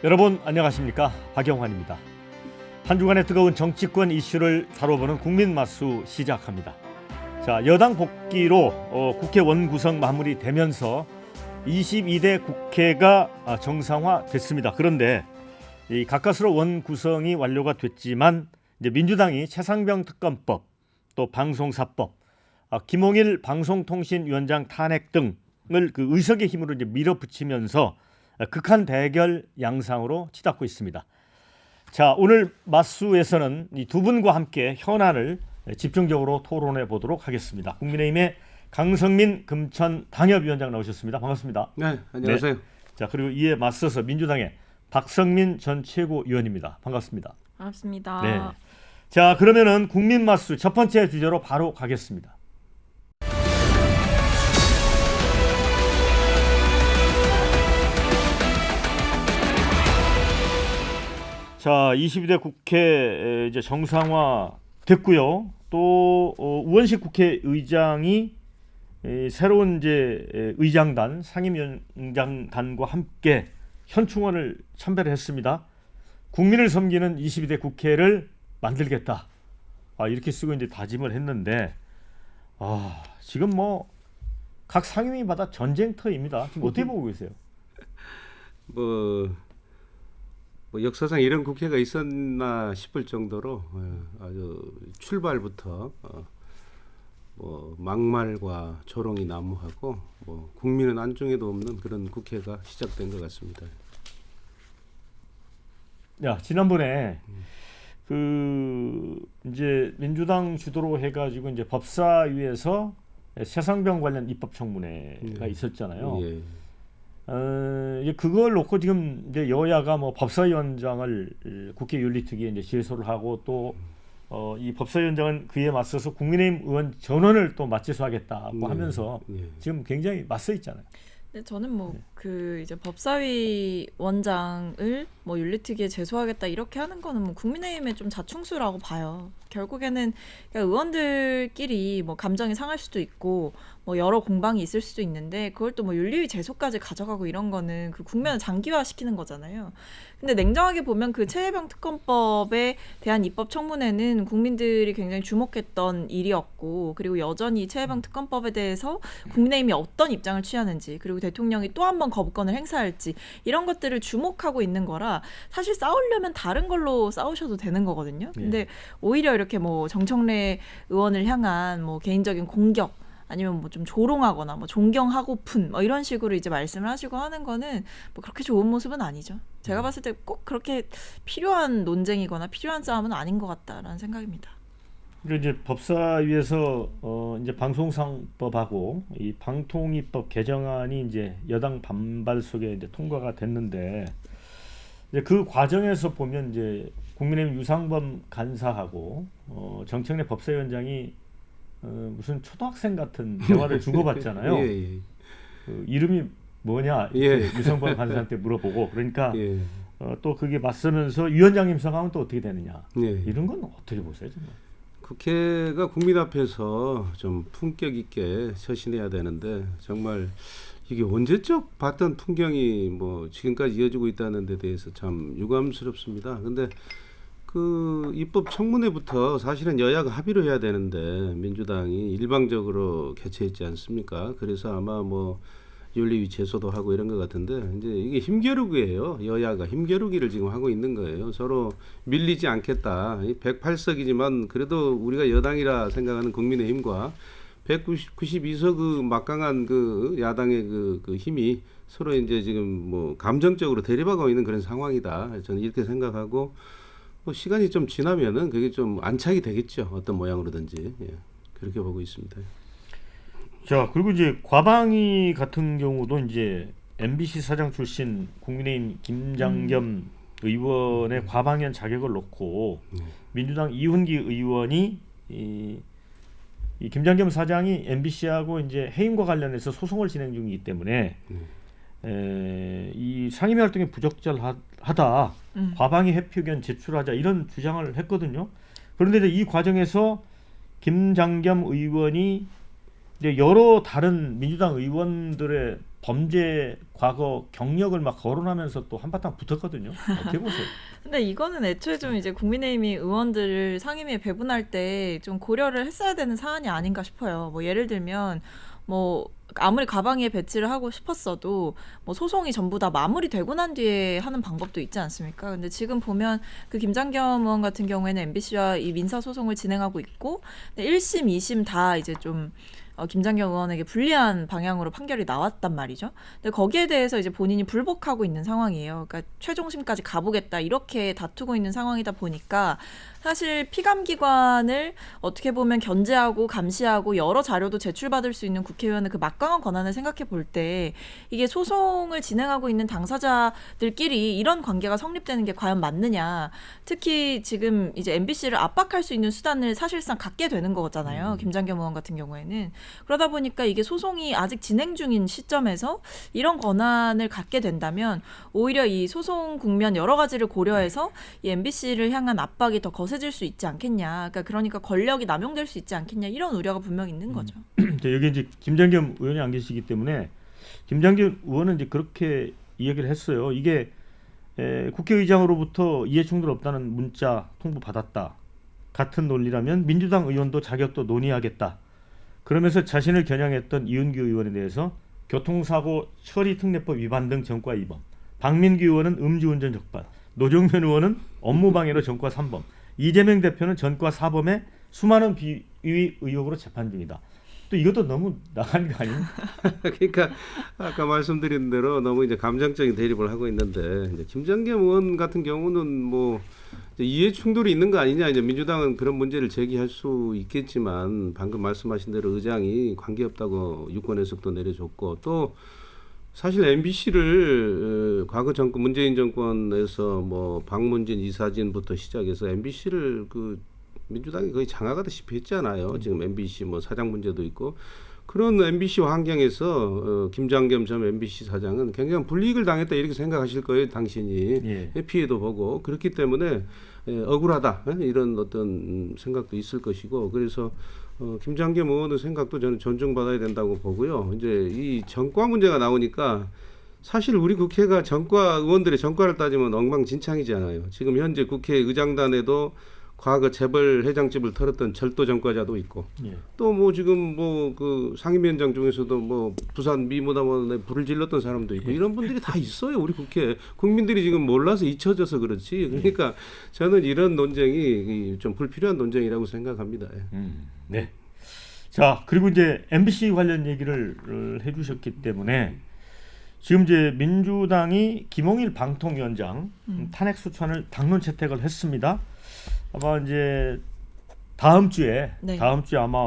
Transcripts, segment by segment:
여러분 안녕하십니까, 박영환입니다. 한 주간의 뜨거운 정치권 이슈를 다뤄보는 국민마수 시작합니다. 자, 여당 복귀로 국회 원구성 마무리되면서 22대 국회가 정상화됐습니다. 그런데 이 가까스로 원구성이 완료가 됐지만 이제 민주당이 최상병 특검법, 또 방송사법, 김홍일 방송통신위원장 탄핵 등을 그 의석의 힘으로 이제 밀어붙이면서 극한 대결 양상으로 치닫고 있습니다. 자, 오늘 마수에서는 이 두 분과 함께 현안을 집중적으로 토론해 보도록 하겠습니다. 국민의힘의 강성민 금천 당협위원장 나오셨습니다. 반갑습니다. 네, 안녕하세요. 네. 자, 그리고 이에 맞서서 민주당의 박성민 전 최고위원입니다. 반갑습니다. 반갑습니다. 네. 자, 그러면은 국민 마수 첫 번째 주제로 바로 가겠습니다. 자, 22대 국회 이제 정상화 됐고요. 또 우원식 국회의장이 새로운 이제 의장단, 상임위원장단과 함께 현충원을 참배했습니다. 국민을 섬기는 22대 국회를 만들겠다. 이렇게 쓰고 이제 다짐을 했는데, 지금 뭐 각 상임위마다 전쟁터입니다. 지금 어떻게 보고 계세요? 뭐 역사상 이런 국회가 있었나 싶을 정도로 아주 출발부터 뭐 막말과 조롱이 난무하고 뭐 국민은 안중에도 없는 그런 국회가 시작된 것 같습니다. 야, 지난번에 그 이제 민주당 주도로 해가지고 이제 법사위에서 최상병 관련 입법 청문회가 있었잖아요. 예. 이제 그걸 놓고 지금 이제 여야가 뭐 법사위원장을 국회 윤리특위에 이제 제소를 하고 또 이 법사위원장은 그에 맞서서 국민의힘 의원 전원을 또 맞제소하겠다고 하면서 지금 굉장히 맞서 있잖아요. 근데 저는 뭐 그 이제 법사위 원장을 뭐 윤리특위에 제소하겠다 이렇게 하는 거는 뭐 국민의힘의 좀 자충수라고 봐요. 결국에는 그러니까 의원들끼리 뭐 감정이 상할 수도 있고 뭐 여러 공방이 있을 수도 있는데 그걸 또 뭐 윤리위 제소까지 가져가고 이런 거는 그 국면을 장기화시키는 거잖아요. 근데 냉정하게 보면 그 최혜병 특검법에 대한 입법 청문회는 국민들이 굉장히 주목했던 일이었고, 그리고 여전히 최혜병 특검법에 대해서 국민의힘이 어떤 입장을 취하는지, 그리고 대통령이 또 한 번 거부권을 행사할지 이런 것들을 주목하고 있는 거라 사실 싸우려면 다른 걸로 싸우셔도 되는 거거든요. 근데 오히려 이렇게 뭐 정청래 의원을 향한 뭐 개인적인 공격 아니면 뭐 좀 조롱하거나 뭐 존경하고픈 뭐 이런 식으로 이제 말씀을 하시고 하는 거는 뭐 그렇게 좋은 모습은 아니죠. 제가 봤을 때 꼭 그렇게 필요한 논쟁이거나 필요한 싸움은 아닌 것 같다라는 생각입니다. 그리고 이제 법사위에서 이제 방송사법하고 이 방통위법 개정안이 이제 여당 반발 속에 이제 통과가 됐는데, 이제 그 과정에서 보면 이제 국민의힘 유상범 간사하고 정청래 법사위원장이 무슨 초등학생 같은 대화를 주고받잖아요. 그 이름이 뭐냐 이렇게 유상범 간사한테 물어보고, 그러니까 또 그게 맞서면서 위원장님 생각하면 또 어떻게 되느냐, 이런 건 어떻게 보세요, 정말? 국회가 국민 앞에서 좀 품격 있게 서신해야 되는데 정말 이게 언제적 봤던 풍경이 뭐 지금까지 이어지고 있다는 데 대해서 참 유감스럽습니다. 근데 그 입법 청문회부터 사실은 여야가 합의를 해야 되는데 민주당이 일방적으로 개최했지 않습니까? 그래서 아마 뭐 윤리위 제소도 하고 이런 것 같은데, 이제 이게 힘겨루기예요. 여야가 힘겨루기를 지금 하고 있는 거예요. 서로 밀리지 않겠다. 108석이지만 그래도 우리가 여당이라 생각하는 국민의힘과 192석 그 막강한 그 야당의 그 힘이 서로 이제 지금 뭐 감정적으로 대립하고 있는 그런 상황이다. 저는 이렇게 생각하고, 뭐 시간이 좀 지나면은 그게 좀 안착이 되겠죠. 어떤 모양으로든지. 그렇게 보고 있습니다. 자, 그리고 이제 과방위 같은 경우도 이제 MBC 사장 출신 국민의힘 김장겸 의원의 과방위원 자격을 놓고 민주당 이훈기 의원이 이 김장겸 사장이 MBC하고 이제 해임과 관련해서 소송을 진행 중이기 때문에 이 상임위 활동이 부적절하다, 과방위 회피 의견 제출하자, 이런 주장을 했거든요. 그런데 이제 이 과정에서 김장겸 의원이 이제 여러 다른 민주당 의원들의 범죄 과거 경력을 막 거론하면서 또 한바탕 붙었거든요. 어떻게 보세요? 근데 이거는 애초에 좀 이제 국민의힘이 의원들을 상임위에 배분할 때 좀 고려를 했어야 되는 사안이 아닌가 싶어요. 뭐 예를 들면 뭐 아무리 가방에 배치를 하고 싶었어도 뭐 소송이 전부 다 마무리되고 난 뒤에 하는 방법도 있지 않습니까? 근데 지금 보면 그 김장겸 의원 같은 경우에는 MBC와 이 민사 소송을 진행하고 있고 1심, 2심 다 이제 좀 김장겸 의원에게 불리한 방향으로 판결이 나왔단 말이죠. 근데 거기에 대해서 이제 본인이 불복하고 있는 상황이에요. 그러니까 최종심까지 가보겠다 이렇게 다투고 있는 상황이다 보니까 사실 피감기관을 어떻게 보면 견제하고 감시하고 여러 자료도 제출받을 수 있는 국회의원의 그 막강한 권한을 생각해 볼 때 이게 소송을 진행하고 있는 당사자들끼리 이런 관계가 성립되는 게 과연 맞느냐. 특히 지금 이제 MBC를 압박할 수 있는 수단을 사실상 갖게 되는 거잖아요. 김장겸 의원 같은 경우에는. 그러다 보니까 이게 소송이 아직 진행 중인 시점에서 이런 권한을 갖게 된다면 오히려 이 소송 국면 여러 가지를 고려해서 이 MBC를 향한 압박이 더 거세질 수 있지 않겠냐. 그러니까 권력이 남용될 수 있지 않겠냐. 이런 우려가 분명히 있는 거죠. 여기 이제 김장겸 의원이 안 계시기 때문에 김장겸 의원은 이제 그렇게 이야기를 했어요. 이게 국회의장으로부터 이해충돌 없다는 문자 통보 받았다. 같은 논리라면 민주당 의원도 자격도 논의하겠다. 그러면서 자신을 겨냥했던 이은규 의원에 대해서 교통사고 처리특례법 위반 등 전과 2범, 박민규 의원은 음주운전 적발, 노정면 의원은 업무방해로 전과 3범, 이재명 대표는 전과 4범에 수많은 비위 의혹으로 재판 중이다. 또 이것도 너무 나간 거 아니에요? 그러니까 아까 말씀드린 대로 너무 이제 감정적인 대립을 하고 있는데 이제 김장겸 의원 같은 경우는 뭐 이제 이해 충돌이 있는 거 아니냐. 이제 민주당은 그런 문제를 제기할 수 있겠지만 방금 말씀하신 대로 의장이 관계없다고 유권 해석도 내려줬고 또 사실 MBC를 과거 정권 문재인 정권에서 뭐 박문진 이사진부터 시작해서 MBC를 그 민주당이 거의 장악하다시피 했잖아요. 지금 MBC 뭐 사장 문제도 있고 그런 MBC 환경에서 김장겸 전 MBC 사장은 굉장히 불이익을 당했다 이렇게 생각하실 거예요. 당신이 피해도 보고 그렇기 때문에 억울하다 이런 어떤 생각도 있을 것이고 그래서 김장겸 의원의 생각도 저는 존중받아야 된다고 보고요. 이제 이 전과 문제가 나오니까 사실 우리 국회가 전과 의원들의 전과를 따지면 엉망진창이잖아요. 지금 현재 국회 의장단에도 과거 재벌 회장집을 털었던 절도 전과자도 있고 또 뭐 지금 뭐 그 상임위원장 중에서도 뭐 부산 미모담원에 불을 질렀던 사람도 있고 이런 분들이 다 있어요. 우리 국회 국민들이 지금 몰라서 잊혀져서 그렇지. 그러니까 저는 이런 논쟁이 좀 불필요한 논쟁이라고 생각합니다. 네. 자 그리고 이제 MBC 관련 얘기를 해주셨기 때문에 지금 이제 민주당이 김홍일 방통위원장 탄핵 소추안을 당론 채택을 했습니다. 아마 이제 다음 주에 아마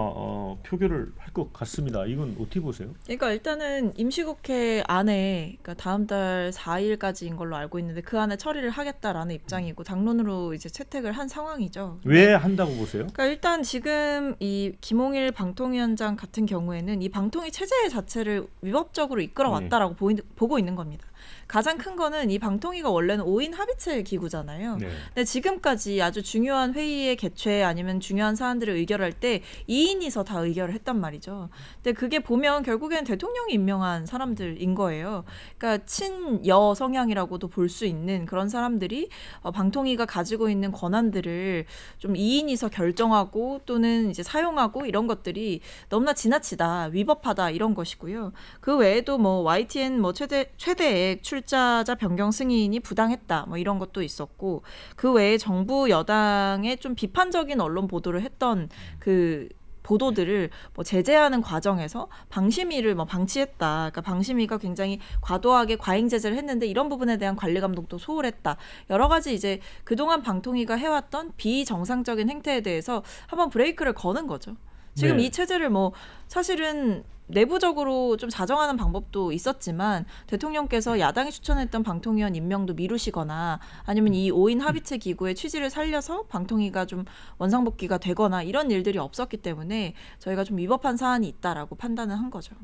표결을 할 것 같습니다. 이건 어떻게 보세요? 그러니까 일단은 임시국회 안에 그러니까 다음 달 4일까지인 걸로 알고 있는데 그 안에 처리를 하겠다라는 입장이고 당론으로 이제 채택을 한 상황이죠. 왜 한다고 보세요? 그러니까 일단 지금 이 김홍일 방통위원장 같은 경우에는 이 방통위 체제 자체를 위법적으로 이끌어왔다라고 보고 있는 겁니다. 가장 큰 거는 이 방통위가 원래는 5인 합의체 기구잖아요. 근데 지금까지 아주 중요한 회의의 개최 아니면 중요한 사안들을 의결할 때 2인이서 다 의결을 했단 말이죠. 근데 그게 보면 결국엔 대통령이 임명한 사람들인 거예요. 그러니까 친여 성향이라고도 볼 수 있는 그런 사람들이 방통위가 가지고 있는 권한들을 좀 2인이서 결정하고 또는 이제 사용하고 이런 것들이 너무나 지나치다, 위법하다 이런 것이고요. 그 외에도 뭐 YTN 뭐 최대액 출자자 변경 승인이 부당했다 뭐 이런 것도 있었고 그 외에 정부 여당의 좀 비판적인 언론 보도를 했던 그 보도들을 뭐 제재하는 과정에서 방심위를 뭐 방치했다. 그러니까 방심위가 굉장히 과도하게 과잉 제재를 했는데 이런 부분에 대한 관리 감독도 소홀했다. 여러 가지 이제 그동안 방통위가 해왔던 비정상적인 행태에 대해서 한번 브레이크를 거는 거죠. 지금 이 체제를 뭐 사실은 내부적으로 좀 자정하는 방법도 있었지만 대통령께서 야당이 추천했던 방통위원 임명도 미루시거나 아니면 이 5인 합의체 기구의 취지를 살려서 방통위가 좀 원상복귀가 되거나 이런 일들이 없었기 때문에 저희가 좀 위법한 사안이 있다라고 판단을 한 거죠.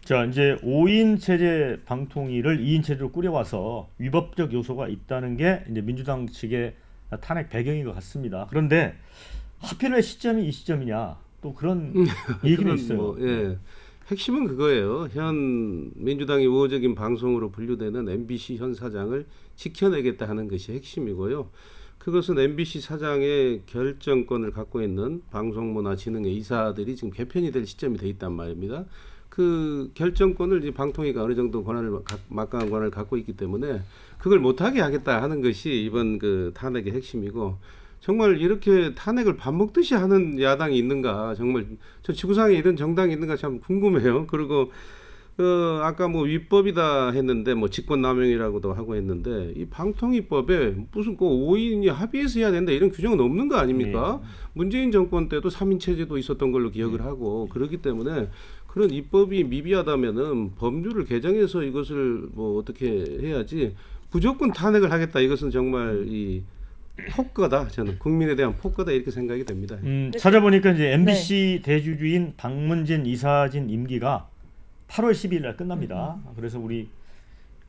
자 이제 5인 체제 방통위를 2인 체제로 꾸려와서 위법적 요소가 있다는 게 이제 민주당 측의 탄핵 배경인 것 같습니다. 그런데 하필 왜 시점이 이 시점이냐 또 그런 얘기는 있어요. 핵심은 그거예요. 현 민주당의 우호적인 방송으로 분류되는 MBC 현 사장을 지켜내겠다 하는 것이 핵심이고요. 그것은 MBC 사장의 결정권을 갖고 있는 방송문화진흥회 이사들이 지금 개편이 될 시점이 돼 있단 말입니다. 그 결정권을 이제 방통위가 어느 정도 막강한 권한을 갖고 있기 때문에 그걸 못하게 하겠다 하는 것이 이번 그 탄핵의 핵심이고, 정말 이렇게 탄핵을 밥 먹듯이 하는 야당이 있는가, 정말 저 지구상에 이런 정당이 있는가 참 궁금해요. 그리고 아까 뭐 위법이다 했는데 뭐 직권남용이라고도 하고 했는데, 이 방통위법에 무슨 그 5인이 합의해서 해야 된다 이런 규정은 없는 거 아닙니까? 문재인 정권 때도 3인 체제도 있었던 걸로 기억을 하고, 그렇기 때문에 그런 입법이 미비하다면은 법률을 개정해서 이것을 뭐 어떻게 해야지, 무조건 탄핵을 하겠다, 이것은 정말 이 폭거다. 저는 국민에 대한 폭거다 이렇게 생각이 됩니다. 찾아보니까 이제 MBC 대주주인 박문진 이사진 임기가 8월 12일 날 끝납니다. 그래서 우리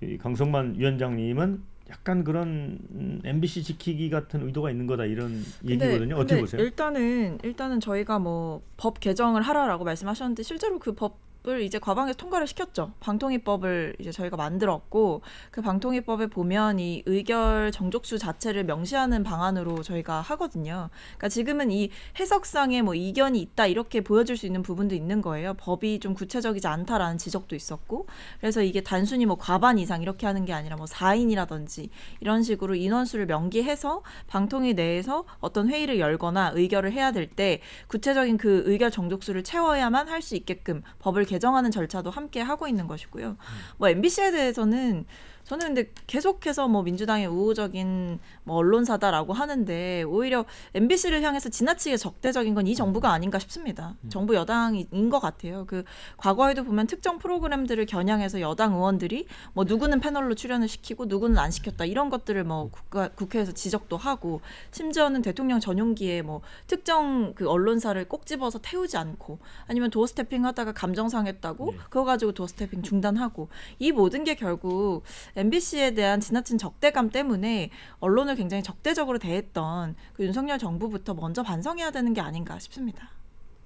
이 강성만 위원장님은 약간 그런 MBC 지키기 같은 의도가 있는 거다 이런 얘기거든요. 어떻게 보세요? 일단은 저희가 뭐 법 개정을 하라라고 말씀하셨는데 실제로 그 법을 이제 과방에서 통과를 시켰죠. 방통위법을 이제 저희가 만들었고, 그 방통위법에 보면 이 의결 정족수 자체를 명시하는 방안으로 저희가 하거든요. 그러니까 지금은 이 해석상에 뭐 이견이 있다 이렇게 보여줄 수 있는 부분도 있는 거예요. 법이 좀 구체적이지 않다라는 지적도 있었고, 그래서 이게 단순히 뭐 과반 이상 이렇게 하는 게 아니라 뭐 4인이라든지 이런 식으로 인원수를 명기해서 방통위 내에서 어떤 회의를 열거나 의결을 해야 될 때 구체적인 그 의결 정족수를 채워야만 할 수 있게끔 법을 개정하는 절차도 함께 하고 있는 것이고요. 뭐 MBC에 대해서는 저는 근데 계속해서 뭐 민주당의 우호적인 뭐 언론사다라고 하는데, 오히려 MBC를 향해서 지나치게 적대적인 건 이 정부가 아닌가 싶습니다. 정부 여당인 것 같아요. 그 과거에도 보면 특정 프로그램들을 겨냥해서 여당 의원들이 뭐 누구는 패널로 출연을 시키고 누구는 안 시켰다 이런 것들을 뭐 국회에서 지적도 하고, 심지어는 대통령 전용기에 뭐 특정 그 언론사를 꼭 집어서 태우지 않고, 아니면 도어 스태핑 하다가 감정 상했다고 그거 가지고 도어 스태핑 중단하고, 이 모든 게 결국 MBC에 대한 지나친 적대감 때문에 언론을 굉장히 적대적으로 대했던 그 윤석열 정부부터 먼저 반성해야 되는 게 아닌가 싶습니다.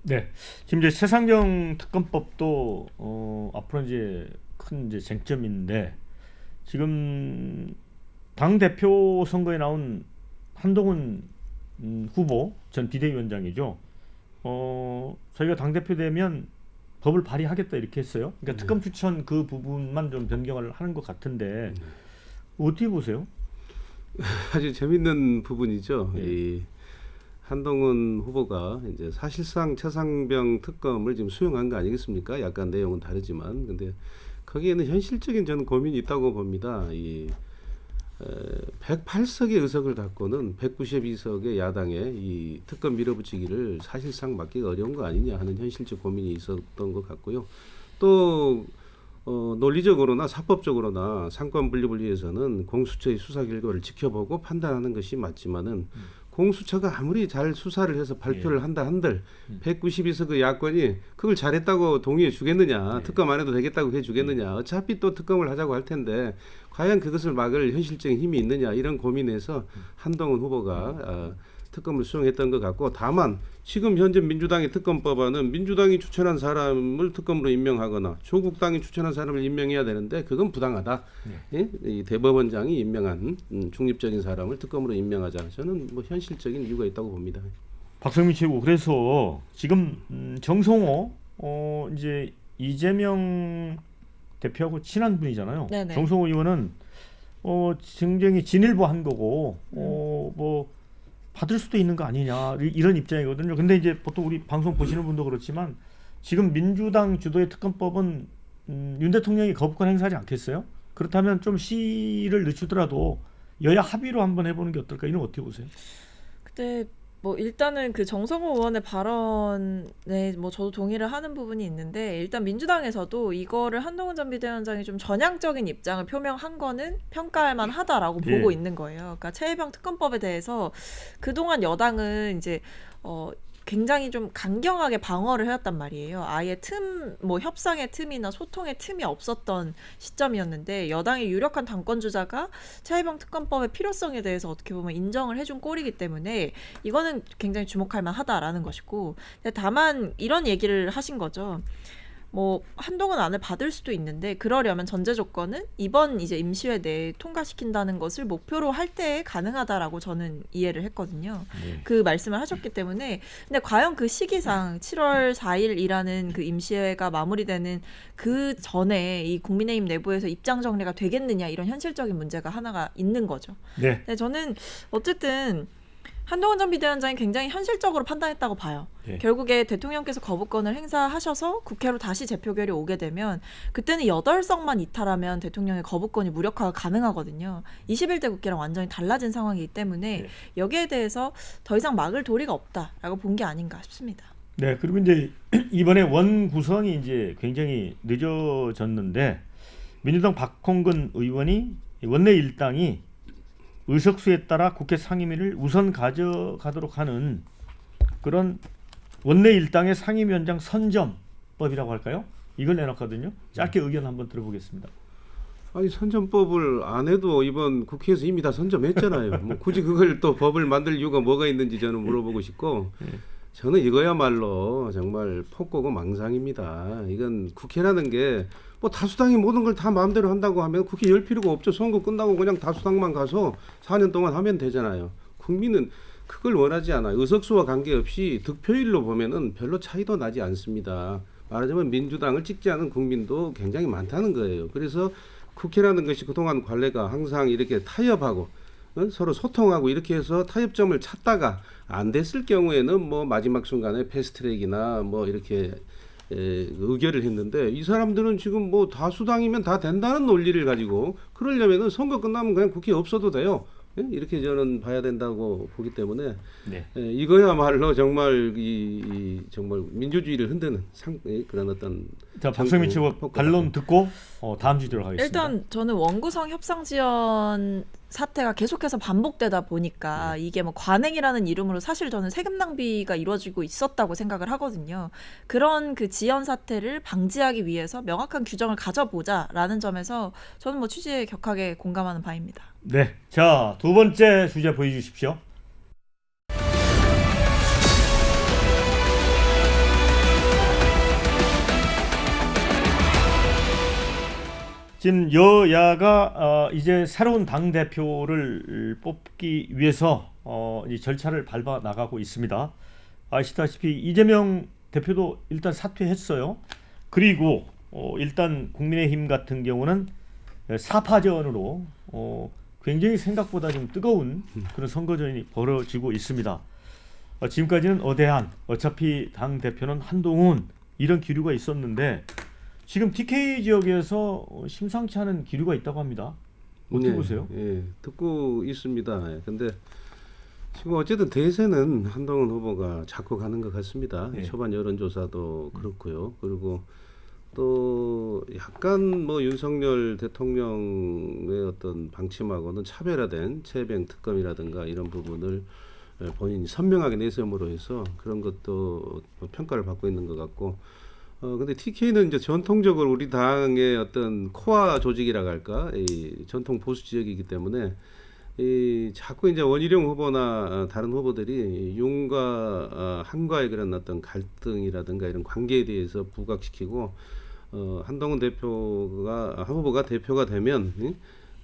네, 지금 이제 최상병 특검법도 앞으로 이제 큰 이제 쟁점인데, 지금 당 대표 선거에 나온 한동훈 후보 전 비대위원장이죠. 저희가 당 대표 되면 법을 발의하겠다 이렇게 했어요. 그러니까 특검 추천 그 부분만 좀 변경을 하는 것 같은데 어떻게 보세요? 아주 재밌는 부분이죠. 이 한동훈 후보가 이제 사실상 최상병 특검을 지금 수용한 거 아니겠습니까? 약간 내용은 다르지만, 근데 거기에는 현실적인 저는 고민이 있다고 봅니다. 이 108석의 의석을 갖고는 192석의 야당의 이 특검 밀어붙이기를 사실상 막기가 어려운 거 아니냐 하는 현실적 고민이 있었던 것 같고요. 또 논리적으로나 사법적으로나 상권 분립을 위해서는 공수처의 수사 결과를 지켜보고 판단하는 것이 맞지만은, 공수처가 아무리 잘 수사를 해서 발표를 한다 한들 192석의 야권이 그걸 잘했다고 동의해 주겠느냐, 특검 안 해도 되겠다고 해 주겠느냐, 어차피 또 특검을 하자고 할 텐데 과연 그것을 막을 현실적인 힘이 있느냐, 이런 고민에서 한동훈 후보가 특검을 수용했던 것 같고, 다만 지금 현재 민주당의 특검법안은 민주당이 추천한 사람을 특검으로 임명하거나 조국 당이 추천한 사람을 임명해야 되는데 그건 부당하다. 이 대법원장이 임명한 중립적인 사람을 특검으로 임명하자. 저는 뭐 현실적인 이유가 있다고 봅니다. 박성민 최고, 그래서 지금 정성호 이제 이재명 대표하고 친한 분이잖아요. 네네. 정성호 의원은 굉장히 진일보 한 거고 뭐 받을 수도 있는 거 아니냐 이런 입장이거든요. 근데 이제 보통 우리 방송 보시는 분도 그렇지만 지금 민주당 주도의 특검법은 윤 대통령이 거부권 행사하지 않겠어요? 그렇다면 좀 시를 늦추더라도 여야 합의로 한번 해보는 게 어떨까? 이런 거 어떻게 보세요? 근데 뭐 일단은 그 정성호 의원의 발언에 뭐 저도 동의를 하는 부분이 있는데, 일단 민주당에서도 이거를 한동훈 전 비대위원장이 좀 전향적인 입장을 표명한 거는 평가할 만하다라고 보고 있는 거예요. 그러니까 최혜병 특검법에 대해서 그동안 여당은 이제 굉장히 좀 강경하게 방어를 해왔단 말이에요. 아예 뭐 협상의 틈이나 소통의 틈이 없었던 시점이었는데, 여당의 유력한 당권 주자가 최혜병 특검법의 필요성에 대해서 어떻게 보면 인정을 해준 꼴이기 때문에 이거는 굉장히 주목할 만하다라는 것이고, 근데 다만 이런 얘기를 하신 거죠. 뭐 한동안 안에 받을 수도 있는데 그러려면 전제 조건은 이번 이제 임시회 내에 통과시킨다는 것을 목표로 할 때에 가능하다라고 저는 이해를 했거든요. 네. 그 말씀을 하셨기 때문에 근데 과연 그 시기상 7월 4일이라는 그 임시회가 마무리되는 그 전에 이 국민의힘 내부에서 입장 정리가 되겠느냐 이런 현실적인 문제가 하나가 있는 거죠. 네. 근데 저는 어쨌든 한동훈 전 비대위원장이 굉장히 현실적으로 판단했다고 봐요. 네. 결국에 대통령께서 거부권을 행사하셔서 국회로 다시 재표결이 오게 되면 그때는 8석만 이탈하면 대통령의 거부권이 무력화가 가능하거든요. 21대 국회랑 완전히 달라진 상황이기 때문에 네. 여기에 대해서 더 이상 막을 도리가 없다라고 본 게 아닌가 싶습니다. 네, 그리고 이제 이번에 원 구성이 이제 굉장히 늦어졌는데 민주당 박홍근 의원이 원내 일당이 의석수에 따라 국회 상임위를 우선 가져가도록 하는 그런 원내 일당의 상임위원장 선점법이라고 할까요? 이걸 내놨거든요. 짧게 의견 한번 들어보겠습니다. 아니 선점법을 안 해도 이번 국회에서 이미 다 선점했잖아요. 뭐 굳이 그걸 또 법을 만들 이유가 뭐가 있는지 저는 물어보고 싶고 저는 이거야말로 정말 폭거고 망상입니다. 이건 국회라는 게 뭐 다수당이 모든 걸 다 마음대로 한다고 하면 국회 열 필요가 없죠. 선거 끝나고 그냥 다수당만 가서 4년 동안 하면 되잖아요. 국민은 그걸 원하지 않아요. 의석수와 관계없이 득표율로 보면은 별로 차이도 나지 않습니다. 말하자면 민주당을 찍지 않은 국민도 굉장히 많다는 거예요. 그래서 국회라는 것이 그동안 관례가 항상 이렇게 타협하고 서로 소통하고 이렇게 해서 타협점을 찾다가 안 됐을 경우에는 뭐 마지막 순간에 패스트트랙이나 뭐 이렇게 의결을 했는데 이 사람들은 지금 뭐 다수당이면 다 된다는 논리를 가지고 그러려면은 선거 끝나면 그냥 국회에 없어도 돼요. 이렇게 저는 봐야 된다고 보기 때문에 네. 이거야말로 정말 정말 민주주의를 흔드는 그런 어떤 자, 박성민 최고 반론 듣고 다음 주제로 가겠습니다. 일단 저는 원구성 협상 지연 사태가 계속해서 반복되다 보니까 이게 뭐 관행이라는 이름으로 사실 저는 세금 낭비가 이루어지고 있었다고 생각을 하거든요. 그런 그 지연 사태를 방지하기 위해서 명확한 규정을 가져보자라는 점에서 저는 뭐 취지에 격하게 공감하는 바입니다. 네, 자, 두 번째 주제 보여주십시오. 지금 여야가 이제 새로운 당 대표를 뽑기 위해서 이 절차를 밟아 나가고 있습니다. 아시다시피 이재명 대표도 일단 사퇴했어요. 그리고 일단 국민의힘 같은 경우는 4파전으로 굉장히 생각보다 좀 뜨거운 그런 선거전이 벌어지고 있습니다. 지금까지는 어대한 어차피 당 대표는 한동훈 이런 기류가 있었는데 지금 TK 지역에서 심상치 않은 기류가 있다고 합니다. 어떻게 보세요? 예, 듣고 있습니다. 근데 지금 어쨌든 대세는 한동훈 후보가 잡고 가는 것 같습니다. 네. 초반 여론조사도 그렇고요. 그리고 또 약간 뭐 윤석열 대통령의 어떤 방침하고는 차별화된 최병 특검이라든가 이런 부분을 본인이 선명하게 내세움으로 해서 그런 것도 평가를 받고 있는 것 같고 근데 TK는 이제 전통적으로 우리 당의 어떤 코어 조직이라고 할까, 이 전통 보수 지역이기 때문에 자꾸 이제 원희룡 후보나 다른 후보들이 윤과 한과의 그런 어떤 갈등이라든가 이런 관계에 대해서 부각시키고 한동훈 후보가 대표가 되면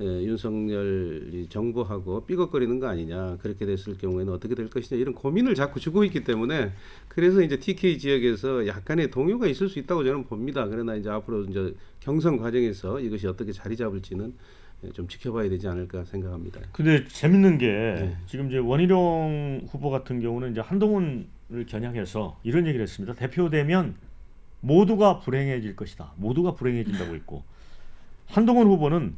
윤석열 정부하고 삐걱거리는 거 아니냐, 그렇게 됐을 경우에는 어떻게 될 것이냐 이런 고민을 자꾸 주고 있기 때문에 그래서 이제 TK 지역에서 약간의 동요가 있을 수 있다고 저는 봅니다. 그러나 이제 앞으로 이제 경선 과정에서 이것이 어떻게 자리 잡을지는 좀 지켜봐야 되지 않을까 생각합니다. 근데 재밌는 게 지금 이제 원희룡 후보 같은 경우는 이제 한동훈을 겨냥해서 이런 얘기를 했습니다. 대표되면 모두가 불행해질 것이다. 모두가 불행해진다고 했고 한동훈 후보는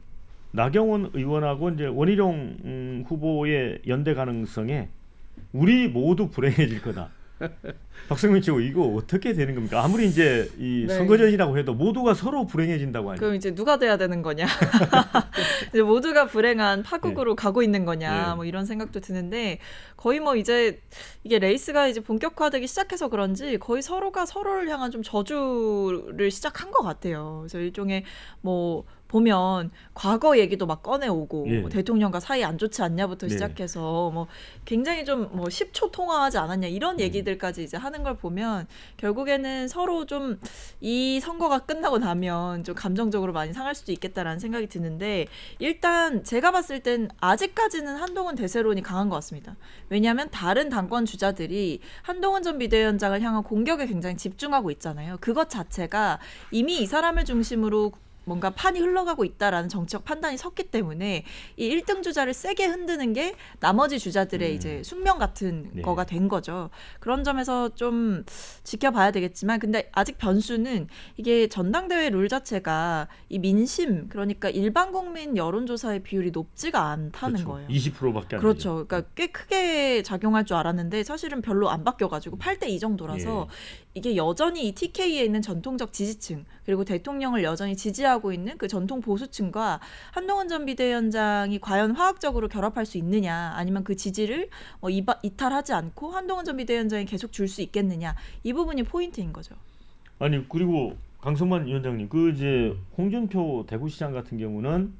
나경원 의원하고 이제 원희룡 후보의 연대 가능성에 우리 모두 불행해질 거다. 박성민 최고 이거 어떻게 되는 겁니까? 아무리 이제 이 네. 선거전이라고 해도 모두가 서로 불행해진다고 하니까. 그럼 이제 누가 돼야 되는 거냐? 이제 모두가 불행한 파국으로 가고 있는 거냐? 뭐 이런 생각도 드는데 거의 뭐 이제 이게 레이스가 이제 본격화되기 시작해서 그런지 거의 서로가 서로를 향한 좀 저주를 시작한 것 같아요. 그래서 일종의 뭐 보면 과거 얘기도 막 꺼내오고 뭐 대통령과 사이 안 좋지 않냐부터 시작해서 뭐 굉장히 좀 뭐 10초 통화하지 않았냐 이런 얘기들까지 이제 하는 걸 보면 결국에는 서로 좀 이 선거가 끝나고 나면 좀 감정적으로 많이 상할 수도 있겠다라는 생각이 드는데 일단 제가 봤을 땐 아직까지는 한동훈 대세론이 강한 것 같습니다. 왜냐하면 다른 당권 주자들이 한동훈 전 비대위원장을 향한 공격에 굉장히 집중하고 있잖아요. 그것 자체가 이미 이 사람을 중심으로 뭔가 판이 흘러가고 있다라는 정치적 판단이 섰기 때문에 이 1등 주자를 세게 흔드는 게 나머지 주자들의 이제 숙명 같은 네. 거가 된 거죠. 그런 점에서 좀 지켜봐야 되겠지만 근데 아직 변수는 이게 전당대회 룰 자체가 이 민심 그러니까 일반 국민 여론조사의 비율이 높지가 않다는 그렇죠. 거예요. 20%밖에 안 그렇죠. 그러니까 꽤 크게 작용할 줄 알았는데 사실은 별로 안 바뀌어가지고 8대2 정도라서 이게 여전히 이 TK에 있는 전통적 지지층 그리고 대통령을 여전히 지지하고 있는 그 전통 보수층과 한동훈 전 비대위원장이 과연 화학적으로 결합할 수 있느냐 아니면 그 지지를 이탈하지 않고 한동훈 전 비대위원장이 계속 줄 수 있겠느냐 이 부분이 포인트인 거죠. 아니 그리고 강성만 위원장님 그 이제 홍준표 대구시장 같은 경우는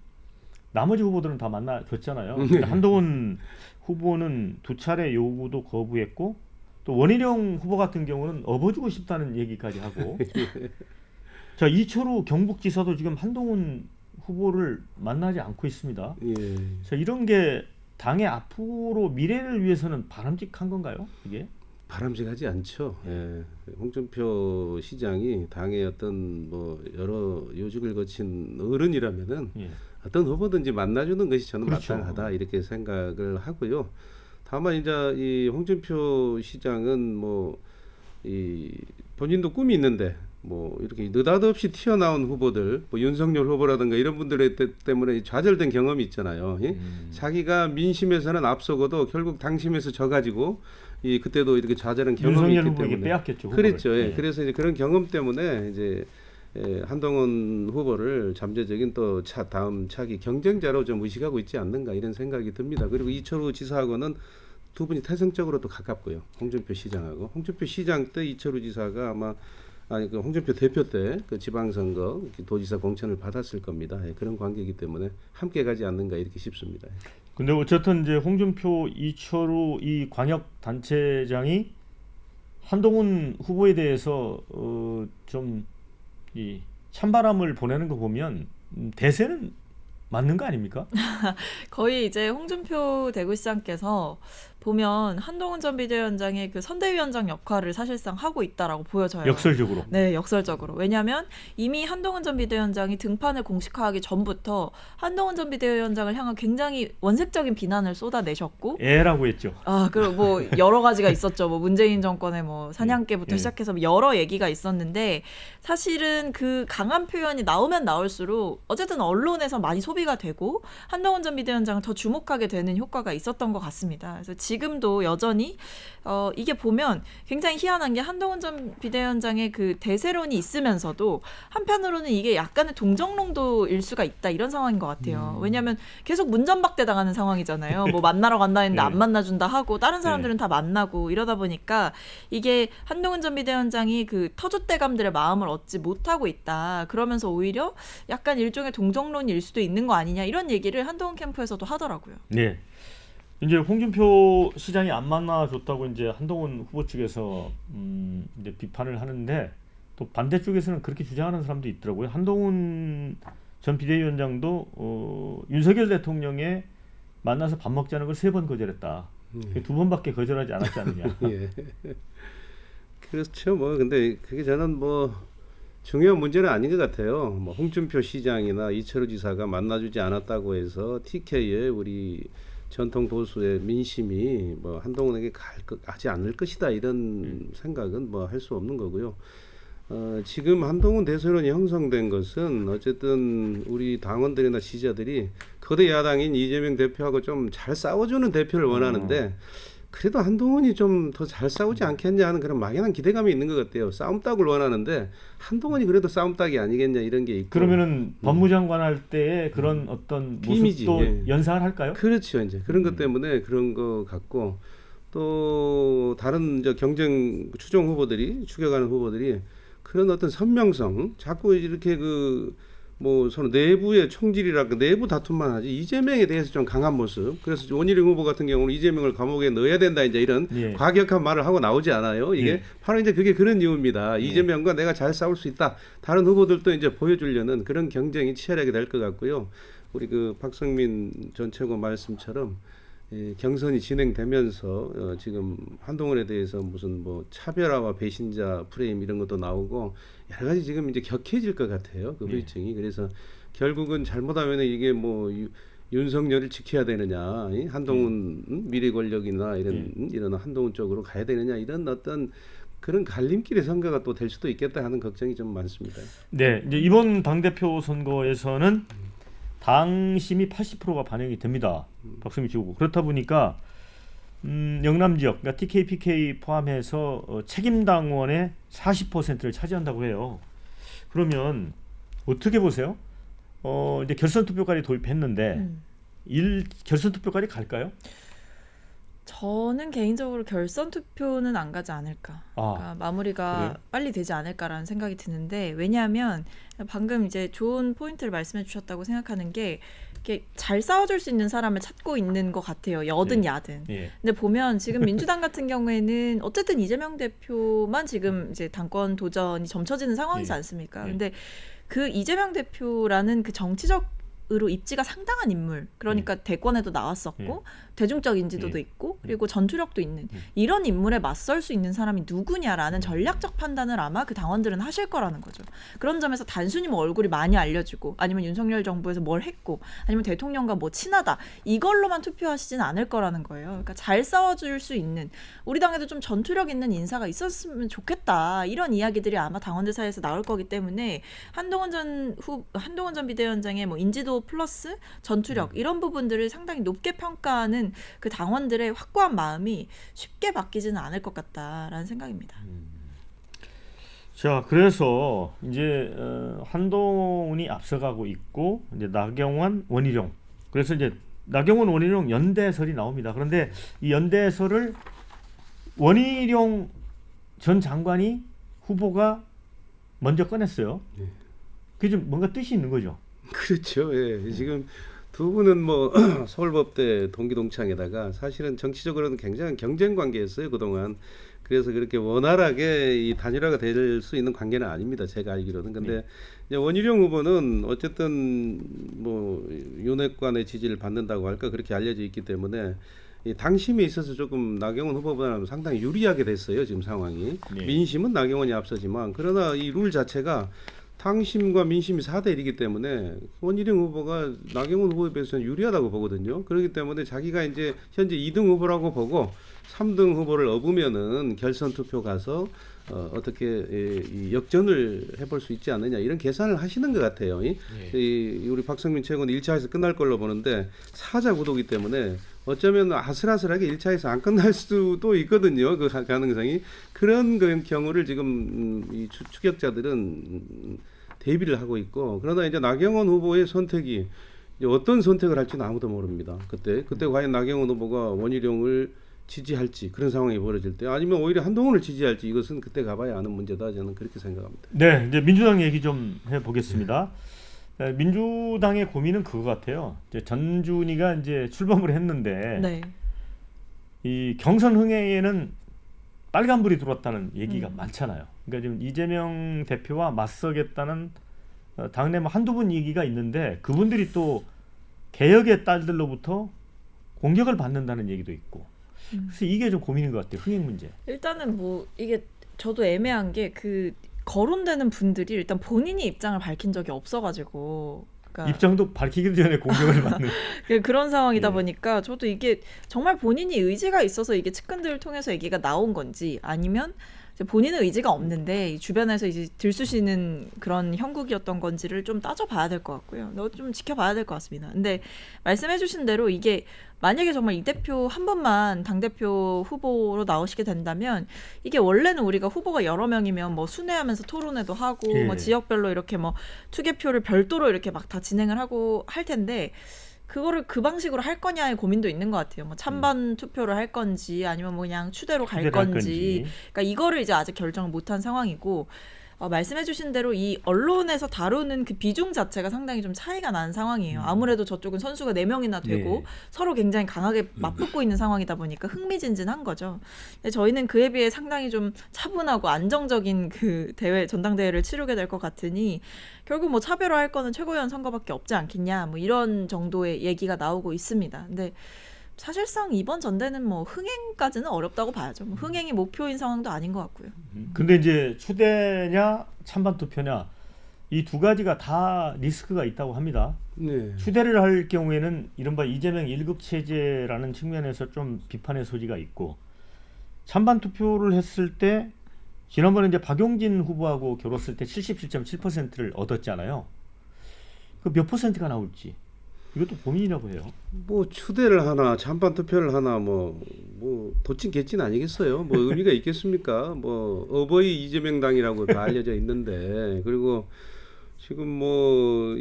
나머지 후보들은 다 만나줬잖아요. 근데 한동훈 후보는 2차례 요구도 거부했고 또 원희룡 후보 같은 경우는 업어주고 싶다는 얘기까지 하고 자 이철우 경북지사도 지금 한동훈 후보를 만나지 않고 있습니다. 예. 자 이런 게 당의 앞으로 미래를 위해서는 바람직한 건가요? 이게? 바람직하지 않죠. 예. 홍준표 시장이 당의 어떤 뭐 여러 요직을 거친 어른이라면은 예. 어떤 후보든지 만나주는 것이 저는 그렇죠. 마땅하다 이렇게 생각을 하고요. 다만 이제 이 홍준표 시장은 뭐 이 본인도 꿈이 있는데 뭐 이렇게 느닷없이 튀어나온 후보들, 뭐 윤석열 후보라든가 이런 분들 때문에 좌절된 경험이 있잖아요. 예? 자기가 민심에서는 앞서고도 결국 당심에서 져가지고 이 그때도 이렇게 좌절한 경험이 윤석열 있기 후보에게 때문에 빼앗겼죠. 후보를. 그랬죠. 예. 그래서 이제 그런 경험 때문에 이제 한동훈 후보를 잠재적인 또 다음 차기 경쟁자로 좀 의식하고 있지 않는가 이런 생각이 듭니다. 그리고 이철우 지사하고는 두 분이 태생적으로 또 가깝고요. 홍준표 시장하고 홍준표 시장 때 이철우 지사가 아마 그 홍준표 대표 때 그 지방선거 도지사 공천을 받았을 겁니다. 예, 그런 관계이기 때문에 함께 가지 않는가 이렇게 싶습니다. 근데 어쨌든 이제 홍준표, 이철우 이 광역 단체장이 한동훈 후보에 대해서 좀 이 찬바람을 보내는 거 보면 대세는 맞는 거 아닙니까? 거의 이제 홍준표 대구시장께서 보면 한동훈 전 비대위원장의 그 선대위원장 역할을 사실상 하고 있다라고 보여져요. 역설적으로. 네, 역설적으로. 왜냐하면 이미 한동훈 전 비대위원장이 등판을 공식화하기 전부터 한동훈 전 비대위원장을 향한 굉장히 원색적인 비난을 쏟아내셨고, 애라고 했죠. 그리고 뭐 여러 가지가 있었죠. 뭐 문재인 정권의 뭐 사냥개부터 예. 시작해서 여러 얘기가 있었는데 사실은 그 강한 표현이 나오면 나올수록 어쨌든 언론에서 많이 소비가 되고 한동훈 전 비대위원장을 더 주목하게 되는 효과가 있었던 것 같습니다. 그래서 지금도 여전히 이게 보면 굉장히 희한한 게 한동훈 전 비대위원장의 그 대세론이 있으면서도 한편으로는 이게 약간의 동정롱도일 수가 있다 이런 상황인 것 같아요. 왜냐하면 계속 문전박대 당하는 상황이잖아요. 뭐 만나러 간다 했는데 네. 안 만나준다 하고 다른 사람들은 다 만나고 이러다 보니까 이게 한동훈 전 비대위원장이 그 터줏대감들의 마음을 얻지 못하고 있다. 그러면서 오히려 약간 일종의 동정론일 수도 있는 거 아니냐 이런 얘기를 한동훈 캠프에서도 하더라고요. 네. 이제 홍준표 시장이 안 만나줬다고 이제 한동훈 후보 측에서 이제 비판을 하는데 또 반대쪽에서는 그렇게 주장하는 사람도 있더라고요. 한동훈 전 비대위원장도 윤석열 대통령의 만나서 밥 먹자는 걸 3번 거절했다. 2번밖에 거절하지 않았지 않느냐. 예. 그렇죠. 뭐 근데 그게 저는 뭐 중요한 문제는 아닌 것 같아요. 뭐 홍준표 시장이나 이철우 지사가 만나주지 않았다고 해서 TK의 우리 전통 보수의 민심이 뭐 한동훈에게 가지 않을 것이다 이런 생각은 뭐 할 수 없는 거고요. 지금 한동훈 대세론이 형성된 것은 어쨌든 우리 당원들이나 지지자들이 거대 야당인 이재명 대표하고 좀 잘 싸워주는 대표를 원하는데 그래도 한동훈이 좀 더 잘 싸우지 않겠냐 하는 그런 막연한 기대감이 있는 것 같아요. 싸움닭을 원하는데 한동훈이 그래도 싸움닭이 아니겠냐 이런 게 있고. 그러면은 법무장관 할 때의 그런 어떤 이미지, 모습도 예. 연상을 할까요? 그렇죠. 이제 그런 것 때문에 그런 거 같고 또 다른 이제 경쟁 추종하는 후보들이 그런 어떤 선명성 자꾸 이렇게 그 뭐 서로 내부의 총질이랄까 내부 다툼만 하지 이재명에 대해서 좀 강한 모습. 그래서 원희룡 후보 같은 경우는 이재명을 감옥에 넣어야 된다 이제 이런 예. 과격한 말을 하고 나오지 않아요. 이게 예. 바로 이제 그게 그런 이유입니다. 이재명과 내가 잘 싸울 수 있다. 다른 후보들도 이제 보여주려는 그런 경쟁이 치열하게 될 것 같고요. 우리 그 박성민 전 최고 말씀처럼 경선이 진행되면서 지금 한동훈에 대해서 무슨 뭐 차별화와 배신자 프레임 이런 것도 나오고 여러 가지 지금 이제 격해질 것 같아요. 그 후유증이. 그래서 결국은 잘못하면 이게 뭐 윤석열을 지켜야 되느냐, 한동훈 미래 권력이나 이런 한동훈 쪽으로 가야 되느냐 이런 어떤 그런 갈림길의 선거가 또 될 수도 있겠다 하는 걱정이 좀 많습니다. 네, 이제 이번 당대표 선거에서는 당심이 80%가 반영이 됩니다. 박성민 지구구. 그렇다 보니까 영남 지역, 그러니까 TK, PK 포함해서 책임당원의 40%를 차지한다고 해요. 그러면 어떻게 보세요? 이제 결선 투표까지 도입했는데 결선 투표까지 갈까요? 저는 개인적으로 결선 투표는 안 가지 않을까. 아, 그러니까 마무리가 그래요? 빨리 되지 않을까라는 생각이 드는데 왜냐하면 방금 이제 좋은 포인트를 말씀해 주셨다고 생각하는 게 이렇게 잘 싸워줄 수 있는 사람을 찾고 있는 것 같아요. 여든 예. 야든. 예. 근데 보면 지금 민주당 같은 경우에는 어쨌든 이재명 대표만 지금 이제 당권 도전이 점쳐지는 상황이지 예. 않습니까? 예. 근데 그 이재명 대표라는 그 정치적으로 입지가 상당한 인물, 그러니까 대권에도 나왔었고 대중적 인지도도 있고 그리고 전투력도 있는 이런 인물에 맞설 수 있는 사람이 누구냐라는 전략적 판단을 아마 그 당원들은 하실 거라는 거죠. 그런 점에서 단순히 뭐 얼굴이 많이 알려지고 아니면 윤석열 정부에서 뭘 했고 아니면 대통령과 뭐 친하다 이걸로만 투표하시진 않을 거라는 거예요. 그러니까 잘 싸워줄 수 있는, 우리 당에도 좀 전투력 있는 인사가 있었으면 좋겠다 이런 이야기들이 아마 당원들 사이에서 나올 거기 때문에 한동훈 전 비대위원장의 뭐 인지도 플러스 전투력 이런 부분들을 상당히 높게 평가하는 그 당원들의 확고한 마음이 쉽게 바뀌지는 않을 것 같다라는 생각입니다. 자, 그래서 이제 한동훈이 앞서가고 있고 이제 나경원, 원희룡. 그래서 이제 나경원, 원희룡 연대설이 나옵니다. 그런데 이 연대설을 원희룡 전 장관이 후보가 먼저 꺼냈어요. 그게 좀 뭔가 뜻이 있는 거죠. 그렇죠. 예. 지금 두 분은 뭐 서울법대 동기동창에다가 사실은 정치적으로는 굉장한 경쟁 관계였어요 그동안. 그래서 그렇게 원활하게 이 단일화가 될 수 있는 관계는 아닙니다. 제가 알기로는. 근데 이제 원희룡 후보는 어쨌든 뭐 윤핵관의 지지를 받는다고 할까 그렇게 알려져 있기 때문에 이 당심에 있어서 조금 나경원 후보보다는 상당히 유리하게 됐어요 지금 상황이. 네. 민심은 나경원이 앞서지만 그러나 이 룰 자체가 당심과 민심이 4대 1이기 때문에 원희룡 후보가 나경원 후보에 비해서는 유리하다고 보거든요. 그렇기 때문에 자기가 이제 현재 2등 후보라고 보고 3등 후보를 업으면은 결선 투표 가서 어떻게 이 역전을 해볼 수 있지 않느냐 이런 계산을 하시는 것 같아요. 우리 박성민 최고는 1차에서 끝날 걸로 보는데 사자 구도기 때문에 어쩌면 아슬아슬하게 1차에서 안 끝날 수도 있거든요. 그 가능성이. 그런 경우를 지금 이 추격자들은 대비를 하고 있고, 그러나 이제 나경원 후보의 선택이 이제 어떤 선택을 할지는 아무도 모릅니다. 그때 과연 나경원 후보가 원희룡을 지지할지 그런 상황이 벌어질 때 아니면 오히려 한동훈을 지지할지 이것은 그때 가봐야 아는 문제다 저는 그렇게 생각합니다. 네, 이제 민주당 얘기 좀 해보겠습니다. 민주당의 고민은 그거 같아요. 이제 전준희가 이제 출범을 했는데 네. 이 경선 흥행에는 빨간불이 들어왔다는 얘기가 많잖아요. 그러니까 지금 이재명 대표와 맞서겠다는 당내 뭐 한두 분 얘기가 있는데 그분들이 또 개혁의 딸들로부터 공격을 받는다는 얘기도 있고. 그래서 이게 좀 고민인 것 같아요. 흥행 문제. 일단은 뭐 이게 저도 애매한 게 그 거론되는 분들이 일단 본인이 입장을 밝힌 적이 없어가지고 그러니까 입장도 밝히기 전에 공격을 받는 그런 상황이다 예. 보니까 저도 이게 정말 본인이 의지가 있어서 이게 측근들을 통해서 얘기가 나온 건지 아니면 이제 본인의 의지가 없는데 주변에서 이제 들쑤시는 그런 형국이었던 건지를 좀 따져봐야 될 것 같고요. 좀 지켜봐야 될 것 같습니다. 근데 말씀해주신 대로 이게 만약에 정말 이 대표 한 번만 당대표 후보로 나오시게 된다면 이게 원래는 우리가 후보가 여러 명이면 뭐 순회하면서 토론회도 하고 예. 뭐 지역별로 이렇게 뭐 투개표를 별도로 이렇게 막 다 진행을 하고 할 텐데 그거를 그 방식으로 할 거냐의 고민도 있는 것 같아요. 뭐 찬반 투표를 할 건지 아니면 뭐 그냥 추대로 갈 건지. 그러니까 이거를 이제 아직 결정을 못한 상황이고 말씀해주신 대로 이 언론에서 다루는 그 비중 자체가 상당히 좀 차이가 나는 상황이에요. 아무래도 저쪽은 선수가 4명이나 되고 네. 서로 굉장히 강하게 맞붙고 있는 상황이다 보니까 흥미진진한 거죠. 근데 저희는 그에 비해 상당히 좀 차분하고 안정적인 그 대회 전당대회를 치르게 될 것 같으니 결국 뭐 차별화할 거는 최고위원 선거밖에 없지 않겠냐 뭐 이런 정도의 얘기가 나오고 있습니다. 근데 사실상 이번 전대는 뭐 흥행까지는 어렵다고 봐야죠. 뭐 흥행이 목표인 상황도 아닌 것 같고요. 근데 이제 추대냐 찬반 투표냐 이 두 가지가 다 리스크가 있다고 합니다. 네. 추대를 할 경우에는 이른바 이재명 1급 체제라는 측면에서 좀 비판의 소지가 있고 찬반 투표를 했을 때 지난번에 이제 박용진 후보하고 겨뤘을 때 77.7%를 얻었잖아요. 그 몇 퍼센트가 나올지 이것도 고민이라고 해요. 뭐 추대를 하나 찬반 투표를 하나 뭐 도찐 개찐 아니겠어요? 뭐 의미가 있겠습니까? 뭐 어버이 이재명 당이라고 다 알려져 있는데 그리고 지금 뭐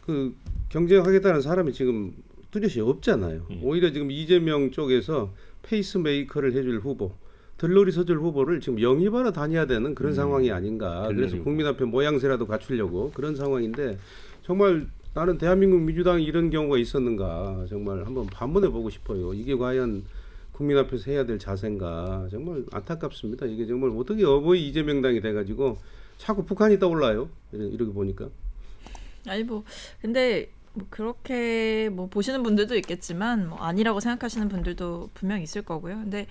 그 경쟁하겠다는 사람이 지금 뚜렷이 없잖아요. 오히려 지금 이재명 쪽에서 페이스메이커를 해줄 후보, 들러리 서줄 후보를 지금 영입하러 다녀야 되는 그런 상황이 아닌가. 그래서 국민 앞에 모양새라도 갖추려고 그런 상황인데 정말 나는 대한민국 민주당이 이런 경우가 있었는가 정말 한번 반문해 보고 싶어요. 이게 과연 국민 앞에서 해야 될 자세인가 정말 안타깝습니다. 이게 정말 어떻게 어버이 이재명 당이 돼가지고 자꾸 북한이 떠올라요. 이렇게 보니까. 아니 뭐 근데 뭐 그렇게 뭐 보시는 분들도 있겠지만 뭐 아니라고 생각하시는 분들도 분명 있을 거고요. 근데